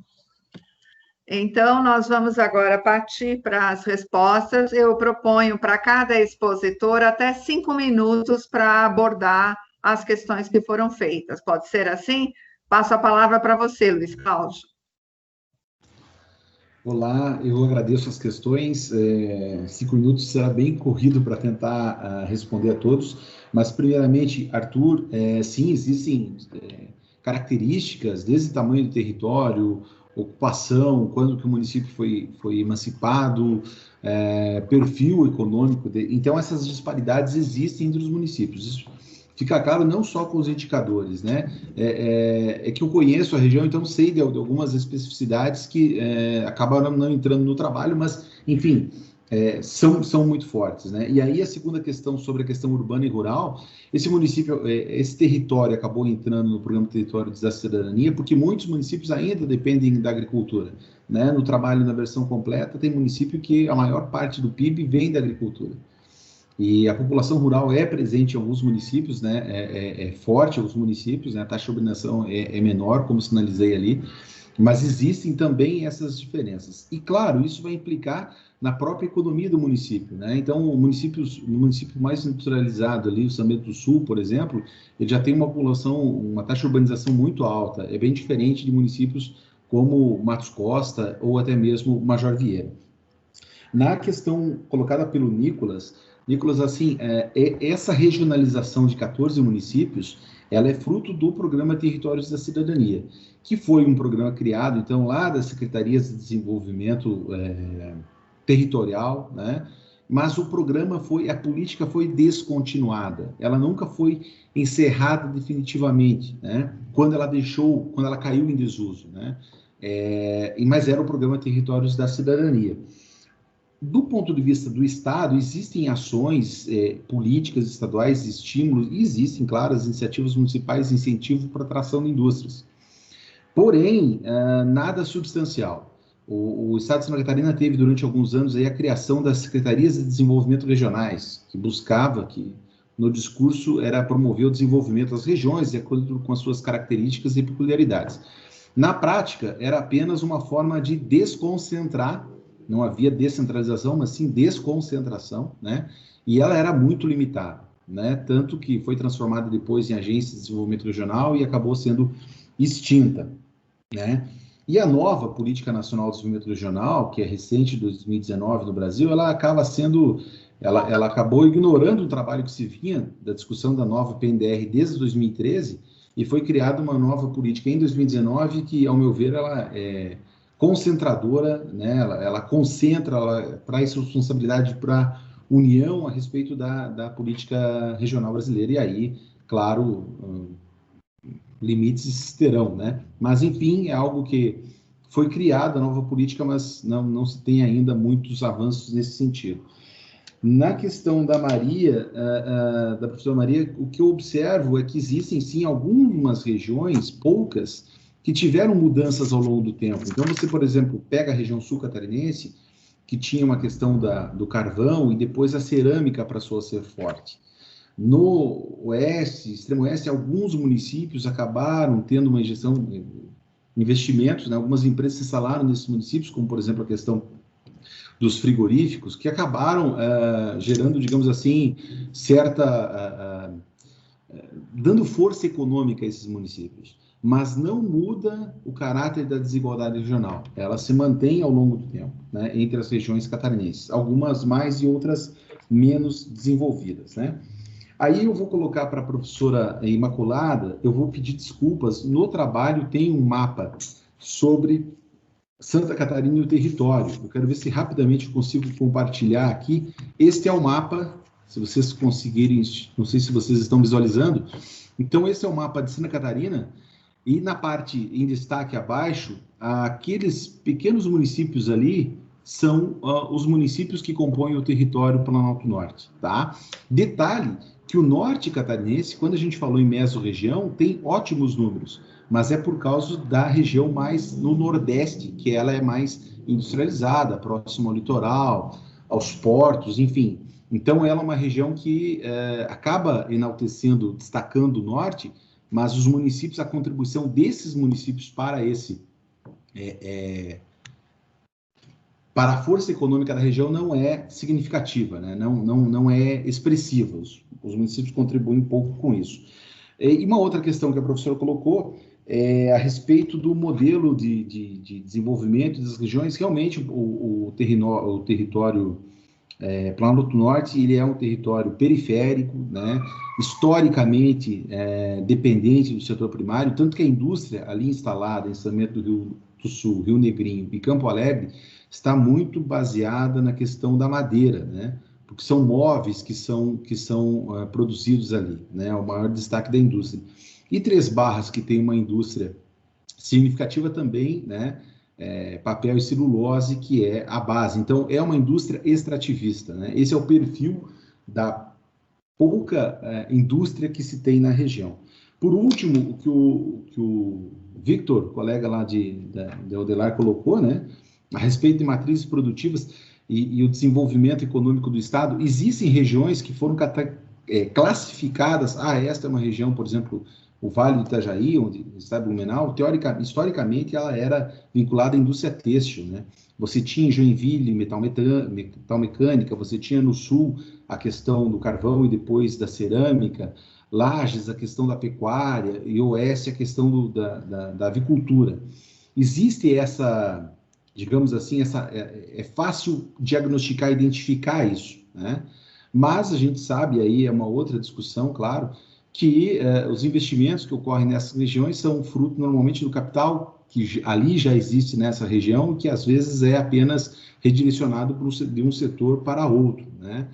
Então, nós vamos agora partir para as respostas. Eu proponho para cada expositor até 5 minutos para abordar as questões que foram feitas. Pode ser assim? Passo a palavra para você, Luis Cláudio. Olá, eu agradeço as questões. 5 minutos será bem corrido para tentar responder a todos, mas, primeiramente, Arthur, sim, existem características, desde o tamanho do território, ocupação, quando que o município foi emancipado, perfil econômico. Então, essas disparidades existem entre os municípios. Isso fica claro não só com os indicadores, né? É que eu conheço a região, então sei de algumas especificidades que acabaram não entrando no trabalho, mas, enfim, são muito fortes, né? E aí a segunda questão sobre a questão urbana e rural, esse município, esse território acabou entrando no programa Território da Cidadania, porque muitos municípios ainda dependem da agricultura, né? No trabalho na versão completa, tem município que a maior parte do PIB vem da agricultura. E a população rural é presente em alguns municípios, né? É forte em alguns municípios, né? A taxa de urbanização é menor, como sinalizei ali, mas existem também essas diferenças. E, claro, isso vai implicar na própria economia do município, né? Então, o município mais industrializado ali, o São Bento do Sul, por exemplo, ele já tem uma população, uma taxa de urbanização muito alta, é bem diferente de municípios como Matos Costa ou até mesmo Major Vieira. Na questão colocada pelo Nicolas, assim, essa regionalização de 14 municípios, ela é fruto do programa Territórios da Cidadania, que foi um programa criado, então, lá das Secretarias de Desenvolvimento Territorial, né? Mas o programa a política foi descontinuada, ela nunca foi encerrada definitivamente, né? Quando ela caiu em desuso, né? Mas era o programa Territórios da Cidadania. Do ponto de vista do Estado, existem ações políticas estaduais, estímulos, e existem, claro, as iniciativas municipais de incentivo para a atração de indústrias. Porém, nada substancial. O Estado de Santa Catarina teve, durante alguns anos, aí, a criação das Secretarias de Desenvolvimento Regionais, que buscava, que no discurso era promover o desenvolvimento das regiões, de acordo com as suas características e peculiaridades. Na prática, era apenas uma forma de desconcentrar. Não havia descentralização, mas sim desconcentração, né? E ela era muito limitada, né? Tanto que foi transformada depois em Agência de Desenvolvimento Regional e acabou sendo extinta, né? E a nova Política Nacional de Desenvolvimento Regional, que é recente, de 2019 no Brasil, ela acabou ignorando o trabalho que se vinha da discussão da nova PNDR desde 2013 e foi criada uma nova política em 2019 que, ao meu ver, ela é concentradora, né? Ela concentra, ela traz responsabilidade para a União a respeito da política regional brasileira, e aí, claro, limites terão, né? Mas, enfim, é algo que foi criada, a nova política, mas não se tem ainda muitos avanços nesse sentido. Na questão da Maria, da professora Maria, o que eu observo é que existem, sim, algumas regiões, poucas, que tiveram mudanças ao longo do tempo. Então, você, por exemplo, pega a região sul catarinense, que tinha uma questão do carvão e depois a cerâmica passou a ser forte. No oeste, extremo oeste, alguns municípios acabaram tendo uma injeção de investimentos, né? Algumas empresas se instalaram nesses municípios, como, por exemplo, a questão dos frigoríficos, que acabaram gerando, digamos assim, dando força econômica a esses municípios, mas não muda o caráter da desigualdade regional. Ela se mantém ao longo do tempo, né, entre as regiões catarinenses, algumas mais e outras menos desenvolvidas, né? Aí eu vou colocar para a professora Imaculada, eu vou pedir desculpas, no trabalho tem um mapa sobre Santa Catarina e o território. Eu quero ver se rapidamente consigo compartilhar aqui. Este é o mapa, se vocês conseguirem, não sei se vocês estão visualizando. Então, esse é o mapa de Santa Catarina, e na parte em destaque abaixo, aqueles pequenos municípios ali são os municípios que compõem o território Planalto Norte, tá? Detalhe que o norte catarinense, quando a gente falou em mesorregião, tem ótimos números, mas é por causa da região mais no nordeste, que ela é mais industrializada, próxima ao litoral, aos portos, enfim. Então, ela é uma região que acaba enaltecendo, destacando o norte, mas os municípios, a contribuição desses municípios para para a força econômica da região não é significativa, né? Não é expressiva. Os municípios contribuem um pouco com isso. E uma outra questão que a professora colocou é a respeito do modelo de desenvolvimento das regiões. Realmente, o território Planalto Norte, ele é um território periférico, né? Historicamente dependente do setor primário, tanto que a indústria ali instalada em São Bento do Rio do Sul, Rio Negrinho e Campo Alegre está muito baseada na questão da madeira, né? Porque são móveis que são produzidos ali, né? É o maior destaque da indústria. E Três Barras, que tem uma indústria significativa também, né? Papel e celulose, que é a base. Então, é uma indústria extrativista, né? Esse é o perfil da pouca indústria que se tem na região. Por último, o que o Victor, colega lá de Odelar, colocou, né? A respeito de matrizes produtivas e o desenvolvimento econômico do Estado, existem regiões que foram classificadas, esta é uma região, por exemplo, o Vale do Itajaí, onde está Blumenau, historicamente ela era vinculada à indústria têxtil, né? Você tinha em Joinville metal mecânica, você tinha no sul a questão do carvão e depois da cerâmica, Lages a questão da pecuária e Oeste a questão da avicultura. Existe essa, digamos assim, é fácil diagnosticar e identificar isso, né? Mas a gente sabe, aí é uma outra discussão, claro, que os investimentos que ocorrem nessas regiões são fruto normalmente do capital que ali já existe nessa região, que às vezes é apenas redirecionado de um setor para outro, né?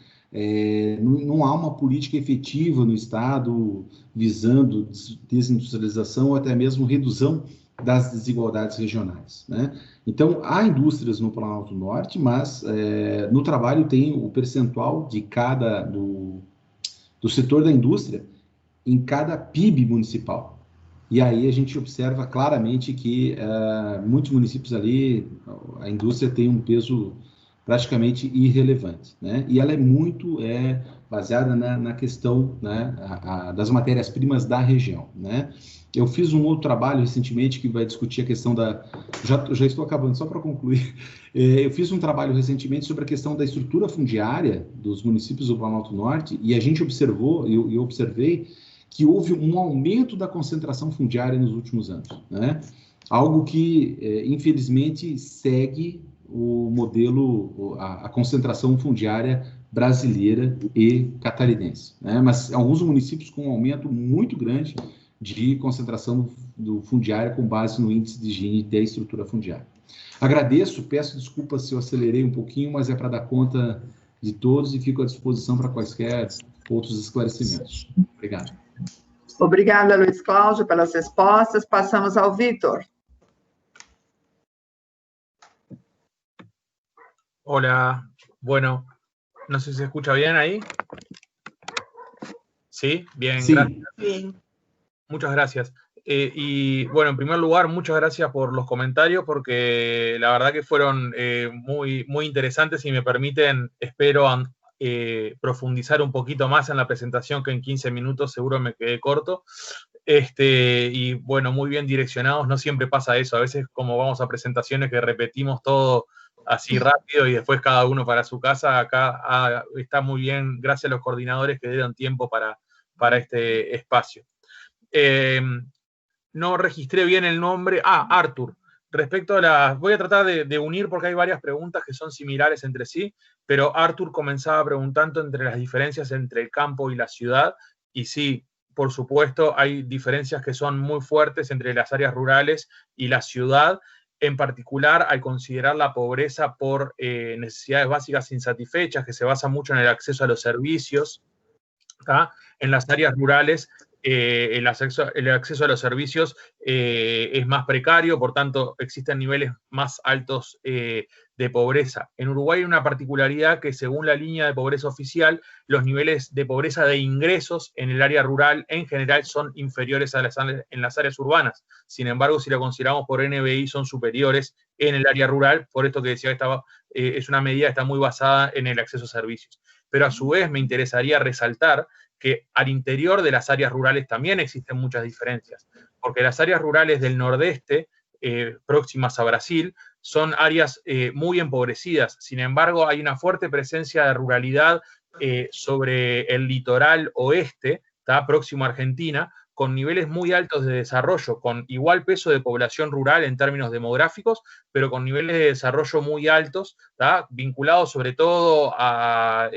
Não há uma política efetiva no Estado visando desindustrialização ou até mesmo redução das desigualdades regionais, né? Então, há indústrias no Planalto Norte, mas no trabalho tem o percentual de do setor da indústria em cada PIB municipal. E aí a gente observa claramente que muitos municípios ali, a indústria tem um peso praticamente irrelevante, né? E ela é muito baseada na questão, né, das matérias-primas da região, né? Eu fiz um outro trabalho recentemente que vai discutir a questão já estou acabando, só para concluir. Eu fiz um trabalho recentemente sobre a questão da estrutura fundiária dos municípios do Planalto Norte, e a gente observou, eu observei, que houve um aumento da concentração fundiária nos últimos anos, né? Algo que, infelizmente, segue o modelo, a concentração fundiária brasileira e catarinense, né? Mas alguns municípios com um aumento muito grande de concentração do fundiária com base no índice de Gini da estrutura fundiária. Agradeço, peço desculpas se eu acelerei um pouquinho, mas é para dar conta de todos e fico à disposição para quaisquer outros esclarecimentos. Obrigado. Obrigada, Luiz Cláudio, pelas respostas. Passamos ao Vítor. Hola, bueno, no sé si se escucha bien ahí. ¿Sí? Bien, sí. Gracias. Bien. Muchas gracias. Y bueno, en primer lugar, muchas gracias por los comentarios, porque la verdad que fueron muy, muy interesantes y me permiten, espero, profundizar un poquito más en la presentación, que en 15 minutos seguro me quedé corto. Y bueno, muy bien direccionados, no siempre pasa eso, a veces como vamos a presentaciones que repetimos todo así rápido y después cada uno para su casa. Acá está muy bien, gracias a los coordinadores que dieron tiempo para este espacio. No registré bien el nombre. Arthur. Respecto a voy a tratar de unir porque hay varias preguntas que son similares entre sí, pero Arthur comenzaba preguntando entre las diferencias entre el campo y la ciudad, y sí, por supuesto, hay diferencias que son muy fuertes entre las áreas rurales y la ciudad, en particular al considerar la pobreza por necesidades básicas insatisfechas, que se basa mucho en el acceso a los servicios. En las áreas rurales, el acceso a los servicios es más precario, por tanto, existen niveles más altos de pobreza. En Uruguay hay una particularidad que, según la línea de pobreza oficial, los niveles de pobreza de ingresos en el área rural en general son inferiores en las áreas urbanas. Sin embargo, si lo consideramos por NBI, son superiores en el área rural, por esto que decía que es una medida que está muy basada en el acceso a servicios. Pero a su vez me interesaría resaltar que al interior de las áreas rurales también existen muchas diferencias, porque las áreas rurales del nordeste, próximas a Brasil, son áreas muy empobrecidas. Sin embargo, hay una fuerte presencia de ruralidad sobre el litoral oeste, próximo a Argentina, con niveles muy altos de desarrollo, con igual peso de población rural en términos demográficos, pero con niveles de desarrollo muy altos, vinculados sobre todo a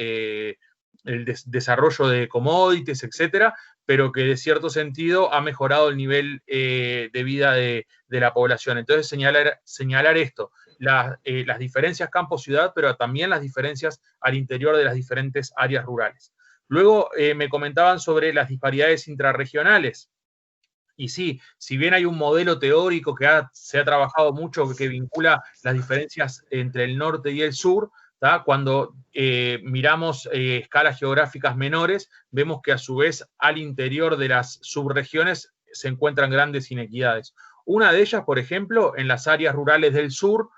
el desarrollo de commodities, etcétera, pero que de cierto sentido ha mejorado el nivel de vida de la población. Entonces, señalar esto, las diferencias campo-ciudad, pero también las diferencias al interior de las diferentes áreas rurales. Luego me comentaban sobre las disparidades intrarregionales. Y sí, si bien hay un modelo teórico que se ha trabajado mucho que vincula las diferencias entre el norte y el sur, cuando miramos escalas geográficas menores, vemos que a su vez al interior de las subregiones se encuentran grandes inequidades. Una de ellas, por ejemplo, en las áreas rurales del sur,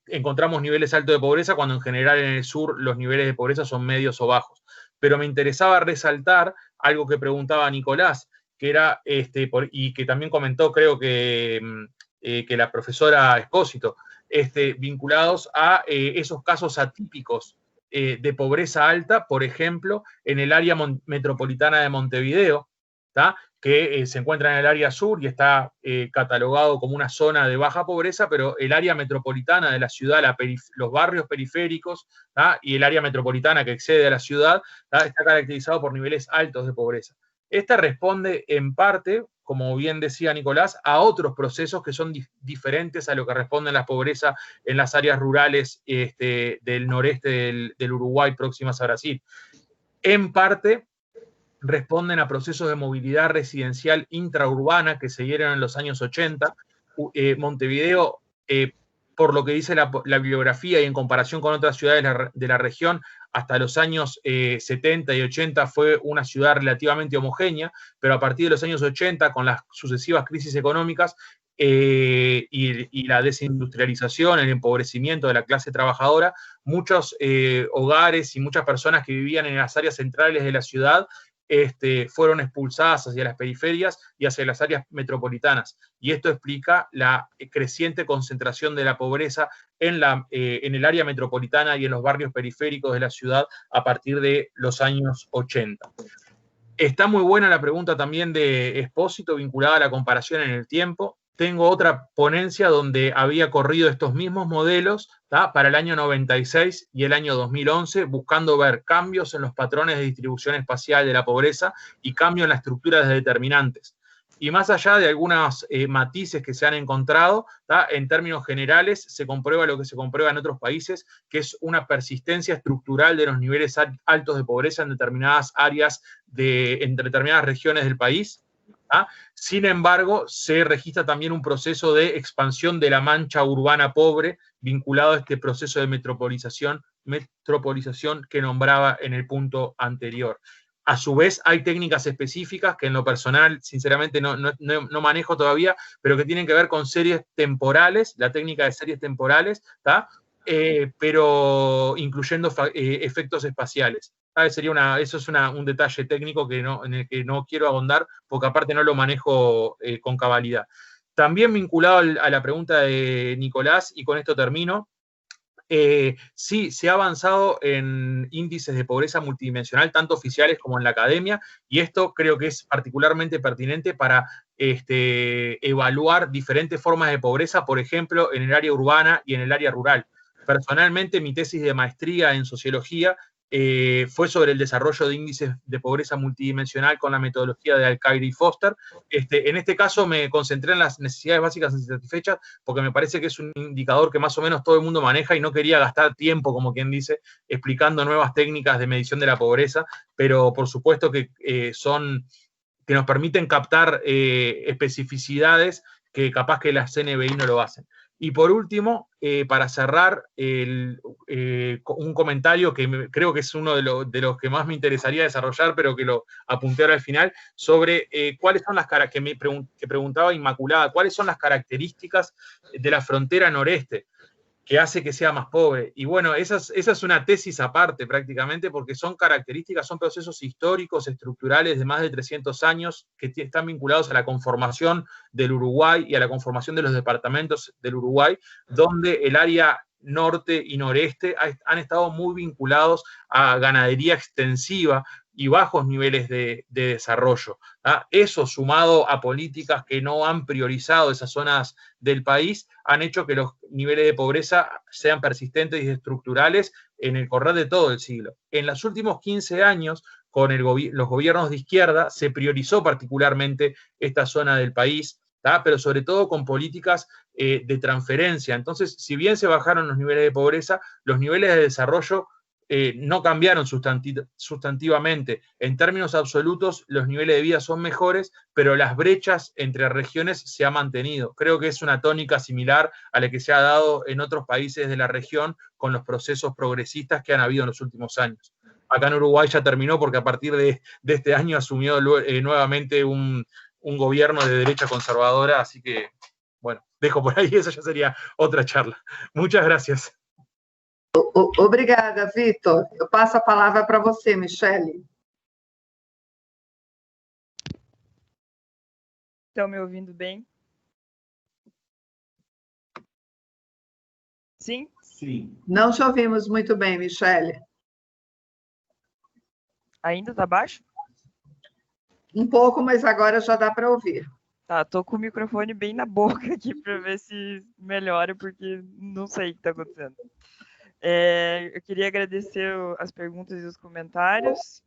encontramos niveles altos de pobreza cuando en general en el sur los niveles de pobreza son medios o bajos. Pero me interesaba resaltar algo que preguntaba Nicolás, que era, y que también comentó, creo que la profesora Espósito, vinculados a esos casos atípicos de pobreza alta, por ejemplo, en el área metropolitana de Montevideo, que se encuentra en el área sur y está catalogado como una zona de baja pobreza, pero el área metropolitana de la ciudad, los barrios periféricos y el área metropolitana que excede a la ciudad, está caracterizado por niveles altos de pobreza. Esta responde en parte, como bien decía Nicolás, a otros procesos que son diferentes a lo que responden la pobreza en las áreas rurales del noreste del Uruguay próximas a Brasil. En parte responden a procesos de movilidad residencial intraurbana que se dieron en los años 80. Montevideo, por lo que dice la bibliografía y en comparación con otras ciudades de la región, hasta los años 70 y 80 fue una ciudad relativamente homogénea, pero a partir de los años 80, con las sucesivas crisis económicas y la desindustrialización, el empobrecimiento de la clase trabajadora, muchos hogares y muchas personas que vivían en las áreas centrales de la ciudad fueron expulsadas hacia las periferias y hacia las áreas metropolitanas. Y esto explica la creciente concentración de la pobreza en el área metropolitana y en los barrios periféricos de la ciudad a partir de los años 80. Está muy buena la pregunta también de Espósito vinculada a la comparación en el tiempo. Tengo otra ponencia donde había corrido estos mismos modelos para el año 96 y el año 2011, buscando ver cambios en los patrones de distribución espacial de la pobreza y cambio en la estructura de determinantes. Y más allá de algunos matices que se han encontrado, en términos generales se comprueba lo que se comprueba en otros países, que es una persistencia estructural de los niveles altos de pobreza en determinadas áreas, en determinadas regiones del país. Sin embargo, se registra también un proceso de expansión de la mancha urbana pobre vinculado a este proceso de metropolización que nombraba en el punto anterior. A su vez, hay técnicas específicas que en lo personal, sinceramente, no manejo todavía, pero que tienen que ver con series temporales, la técnica de series temporales, pero incluyendo efectos espaciales. Eso es un detalle técnico en el que no quiero ahondar, porque aparte no lo manejo con cabalidad. También vinculado a la pregunta de Nicolás, y con esto termino, sí, se ha avanzado en índices de pobreza multidimensional, tanto oficiales como en la academia, y esto creo que es particularmente pertinente para evaluar diferentes formas de pobreza, por ejemplo, en el área urbana y en el área rural. Personalmente, mi tesis de maestría en sociología fue sobre el desarrollo de índices de pobreza multidimensional con la metodología de Alcaire y Foster. En este caso me concentré en las necesidades básicas insatisfechas porque me parece que es un indicador que más o menos todo el mundo maneja y no quería gastar tiempo, como quien dice, explicando nuevas técnicas de medición de la pobreza, pero por supuesto que que nos permiten captar especificidades que capaz que las CNBI no lo hacen. Y por último, para cerrar, un comentario que creo que es uno de los que más me interesaría desarrollar, pero que lo apunté ahora al final, sobre cuáles son las que preguntaba Inmaculada, cuáles son las características de la frontera noreste que hace que sea más pobre. Y bueno, esa es una tesis aparte prácticamente, porque son características, son procesos históricos, estructurales de más de 300 años que están vinculados a la conformación del Uruguay y a la conformación de los departamentos del Uruguay, donde el área norte y noreste han estado muy vinculados a ganadería extensiva y bajos niveles de desarrollo. Eso, sumado a políticas que no han priorizado esas zonas del país, han hecho que los niveles de pobreza sean persistentes y estructurales en el correr de todo el siglo. En los últimos 15 años, con los gobiernos de izquierda, se priorizó particularmente esta zona del país, pero sobre todo con políticas de transferencia. Entonces, si bien se bajaron los niveles de pobreza, los niveles de desarrollo no cambiaron sustantivamente. En términos absolutos, los niveles de vida son mejores, pero las brechas entre regiones se han mantenido. Creo que es una tónica similar a la que se ha dado en otros países de la región con los procesos progresistas que han habido en los últimos años. Acá en Uruguay ya terminó porque a partir de este año asumió nuevamente un gobierno de derecha conservadora, así que, bueno, dejo por ahí, esa ya sería otra charla. Muchas gracias. Obrigada, Vitor. Eu passo a palavra para você, Michele. Estão me ouvindo bem? Sim? Sim. Não te ouvimos muito bem, Michele. Ainda está baixo? Um pouco, mas agora já dá para ouvir. Tá, tô com o microfone bem na boca aqui para ver se melhora, porque não sei o que está acontecendo. Eu queria agradecer as perguntas e os comentários.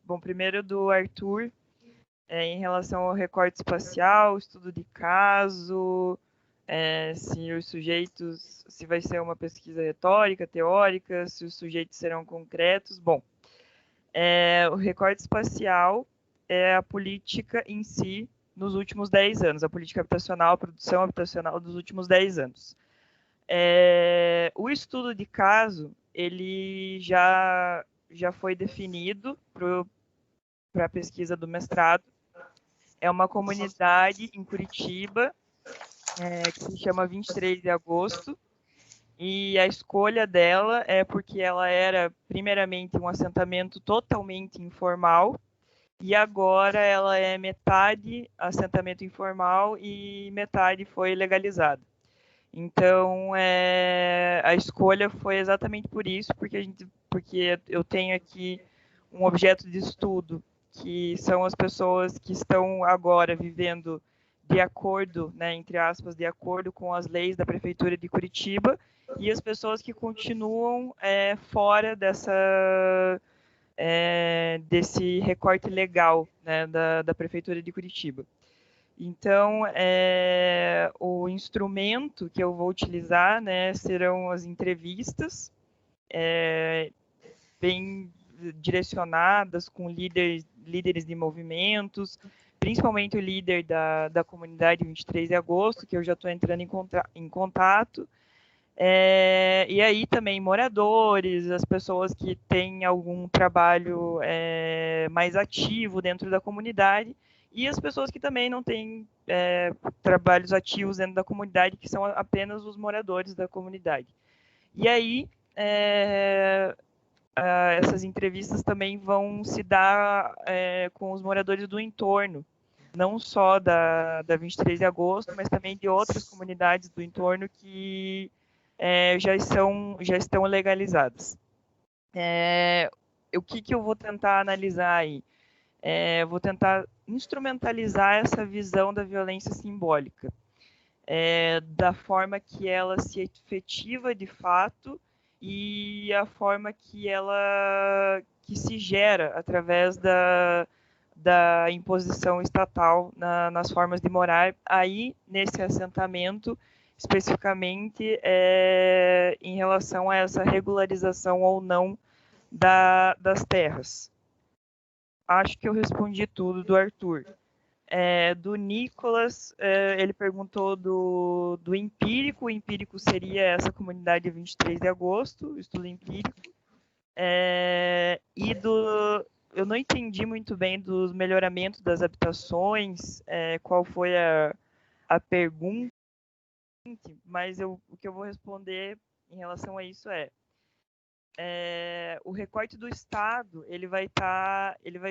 Bom, primeiro do Arthur, em relação ao recorte espacial, estudo de caso, se os sujeitos, se vai ser uma pesquisa retórica, teórica, se os sujeitos serão concretos. Bom, o recorte espacial é a política em si nos últimos 10 anos, a política habitacional, a produção habitacional dos últimos 10 anos. O estudo de caso, ele já foi definido para a pesquisa do mestrado. É uma comunidade em Curitiba, que se chama 23 de agosto, e a escolha dela é porque ela era, primeiramente, um assentamento totalmente informal, e agora ela é metade assentamento informal e metade foi legalizado. Então, a escolha foi exatamente por isso, porque eu tenho aqui um objeto de estudo, que são as pessoas que estão agora vivendo de acordo, né, entre aspas, de acordo com as leis da Prefeitura de Curitiba, e as pessoas que continuam fora desse recorte legal, né, da Prefeitura de Curitiba. Então, o instrumento que eu vou utilizar, né, serão as entrevistas, bem direcionadas com líderes de movimentos, principalmente o líder da comunidade 23 de agosto, que eu já estou entrando em contato, e aí também moradores, as pessoas que têm algum trabalho mais ativo dentro da comunidade, e as pessoas que também não têm trabalhos ativos dentro da comunidade, que são apenas os moradores da comunidade. E aí, essas entrevistas também vão se dar com os moradores do entorno, não só da 23 de agosto, mas também de outras comunidades do entorno que já estão legalizadas. O que eu vou tentar analisar aí? Vou tentar instrumentalizar essa visão da violência simbólica, da forma que ela se efetiva de fato e a forma que se gera através da imposição estatal nas formas de morar aí nesse assentamento, especificamente em relação a essa regularização ou não das terras. Acho que eu respondi tudo do Arthur. Do Nicolas, ele perguntou do empírico. O empírico seria essa comunidade de 23 de agosto, estudo empírico. Eu não entendi muito bem dos melhoramentos das habitações, qual foi a pergunta, mas o que eu vou responder em relação a isso o recorte do Estado, ele vai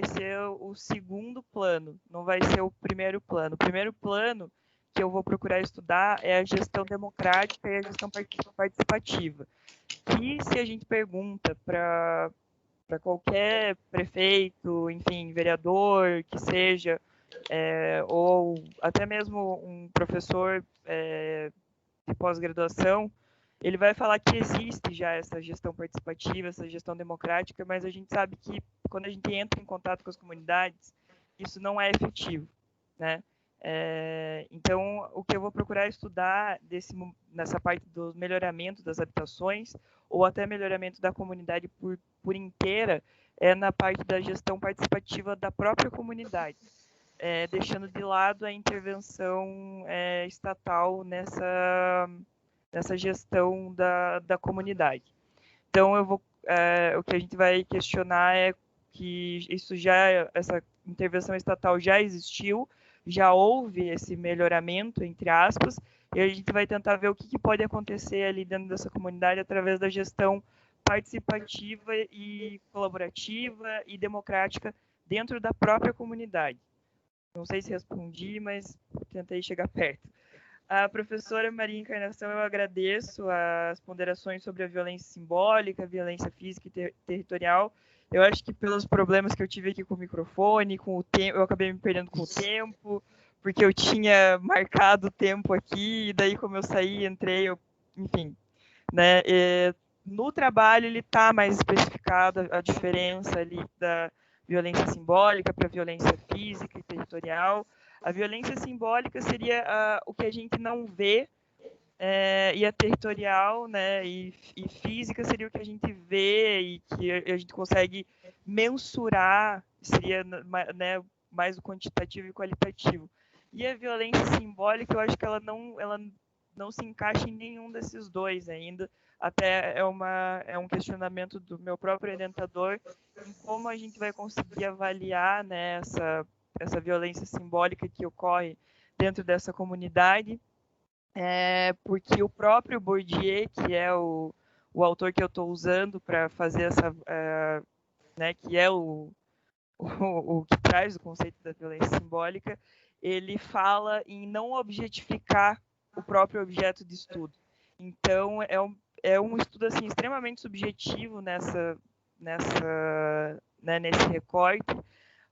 ser o segundo plano, não vai ser o primeiro plano. O primeiro plano que eu vou procurar estudar é a gestão democrática e a gestão participativa. E se a gente pergunta para qualquer prefeito, enfim, vereador que seja, ou até mesmo um professor de pós-graduação, ele vai falar que existe já essa gestão participativa, essa gestão democrática, mas a gente sabe que quando a gente entra em contato com as comunidades, isso não é efetivo, né? Então, o que eu vou procurar estudar nessa parte do melhoramento das habitações, ou até melhoramento da comunidade por inteira, na parte da gestão participativa da própria comunidade, deixando de lado a intervenção estatal nessa gestão da comunidade. Então, o que a gente vai questionar é que essa intervenção estatal já existiu, já houve esse melhoramento, entre aspas, e a gente vai tentar ver o que pode acontecer ali dentro dessa comunidade através da gestão participativa e colaborativa e democrática dentro da própria comunidade. Não sei se respondi, mas tentei chegar perto. A professora Maria Encarnação, eu agradeço as ponderações sobre a violência simbólica, a violência física e territorial. Eu acho que pelos problemas que eu tive aqui com o microfone, com o tempo, eu acabei me perdendo com o tempo, porque eu tinha marcado o tempo aqui, e daí como eu saí, entrei, enfim. Né? No trabalho ele está mais especificado a diferença ali da violência simbólica para a violência física e territorial. A violência simbólica seria o que a gente não vê, e a territorial, né, e física seria o que a gente vê e que a gente consegue mensurar, seria, né, mais o quantitativo e qualitativo. E a violência simbólica, eu acho que ela não se encaixa em nenhum desses dois ainda. Até é um questionamento do meu próprio orientador em como a gente vai conseguir avaliar, né, essa violência simbólica que ocorre dentro dessa comunidade, porque o próprio Bourdieu, que é o autor que eu estou usando para fazer né, que é o que traz o conceito da violência simbólica, ele fala em não objetificar o próprio objeto de estudo. Então, é um estudo assim, extremamente subjetivo né, nesse recorte,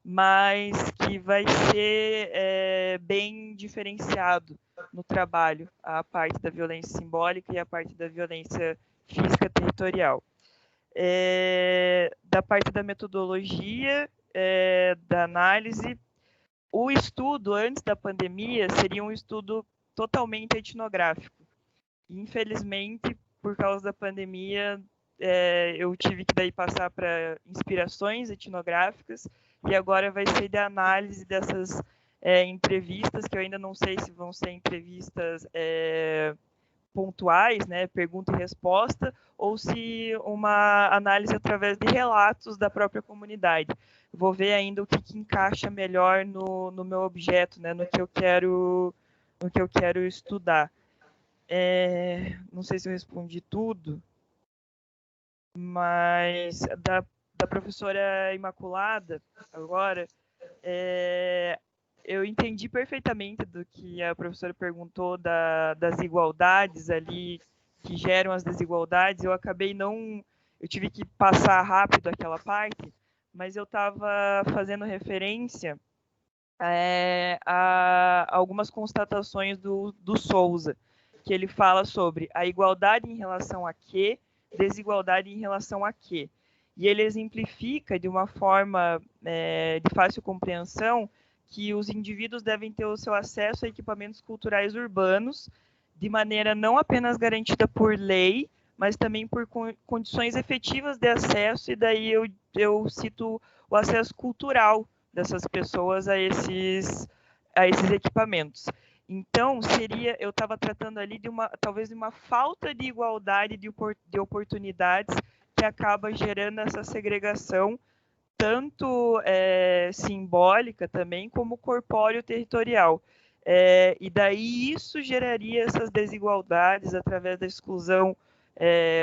mas que vai ser bem diferenciado no trabalho, a parte da violência simbólica e a parte da violência física territorial. Da parte da metodologia, da análise, o estudo antes da pandemia seria um estudo totalmente etnográfico. Infelizmente, por causa da pandemia, eu tive que daí passar para inspirações etnográficas, e agora vai ser de análise dessas entrevistas, que eu ainda não sei se vão ser entrevistas pontuais, né, pergunta e resposta, ou se uma análise através de relatos da própria comunidade. Vou ver ainda o que encaixa melhor no meu objeto, né, no que eu quero estudar. Não sei se eu respondi tudo, mas da professora Imaculada, agora, eu entendi perfeitamente do que a professora perguntou das igualdades ali, que geram as desigualdades. Eu acabei não... Eu tive que passar rápido aquela parte, mas eu estava fazendo referência a algumas constatações do Souza, que ele fala sobre a igualdade em relação a quê, desigualdade em relação a quê. E ele exemplifica de uma forma de fácil compreensão que os indivíduos devem ter o seu acesso a equipamentos culturais urbanos de maneira não apenas garantida por lei, mas também por condições efetivas de acesso, e daí eu cito o acesso cultural dessas pessoas a esses equipamentos. Então, eu estava tratando ali talvez de uma falta de igualdade de oportunidades que acaba gerando essa segregação, tanto simbólica também, como corpóreo-territorial. E daí isso geraria essas desigualdades através da exclusão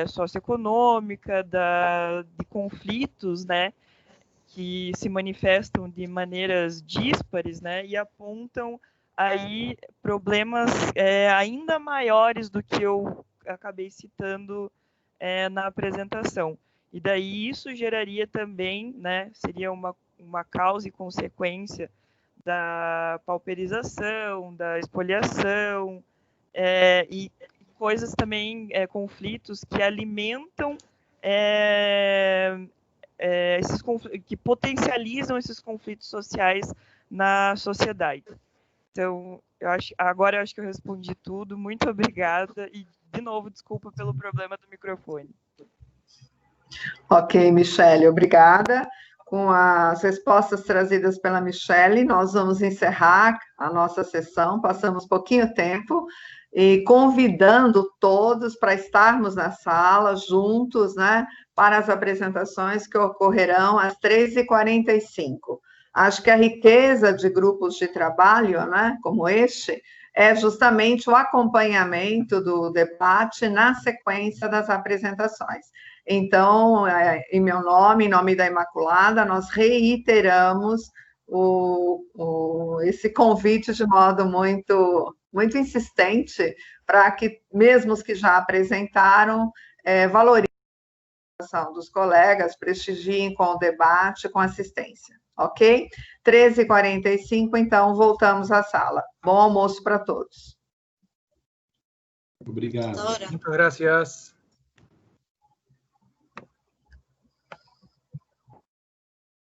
socioeconômica, de conflitos, né, que se manifestam de maneiras díspares, né, e apontam aí problemas ainda maiores do que eu acabei citando na apresentação. E daí isso geraria também, né, seria uma causa e consequência da pauperização, da expoliação, e coisas também, conflitos que alimentam que potencializam esses conflitos sociais na sociedade. Então, agora eu acho que eu respondi tudo. Muito obrigada e, de novo, desculpa pelo problema do microfone. Ok, Michele, obrigada. Com as respostas trazidas pela Michele, nós vamos encerrar a nossa sessão, passamos pouquinho tempo, e convidando todos para estarmos na sala, juntos, né, para as apresentações que ocorrerão às 13h45. Acho que a riqueza de grupos de trabalho, né, como este, é justamente o acompanhamento do debate na sequência das apresentações. Então, em meu nome, em nome da Imaculada, nós reiteramos esse convite de modo muito, muito insistente, para que, mesmo os que já apresentaram, valorizem a ação dos colegas, prestigiem com o debate, com assistência, ok? 13h45, então, voltamos à sala. Bom almoço para todos. Obrigado. Muchas gracias.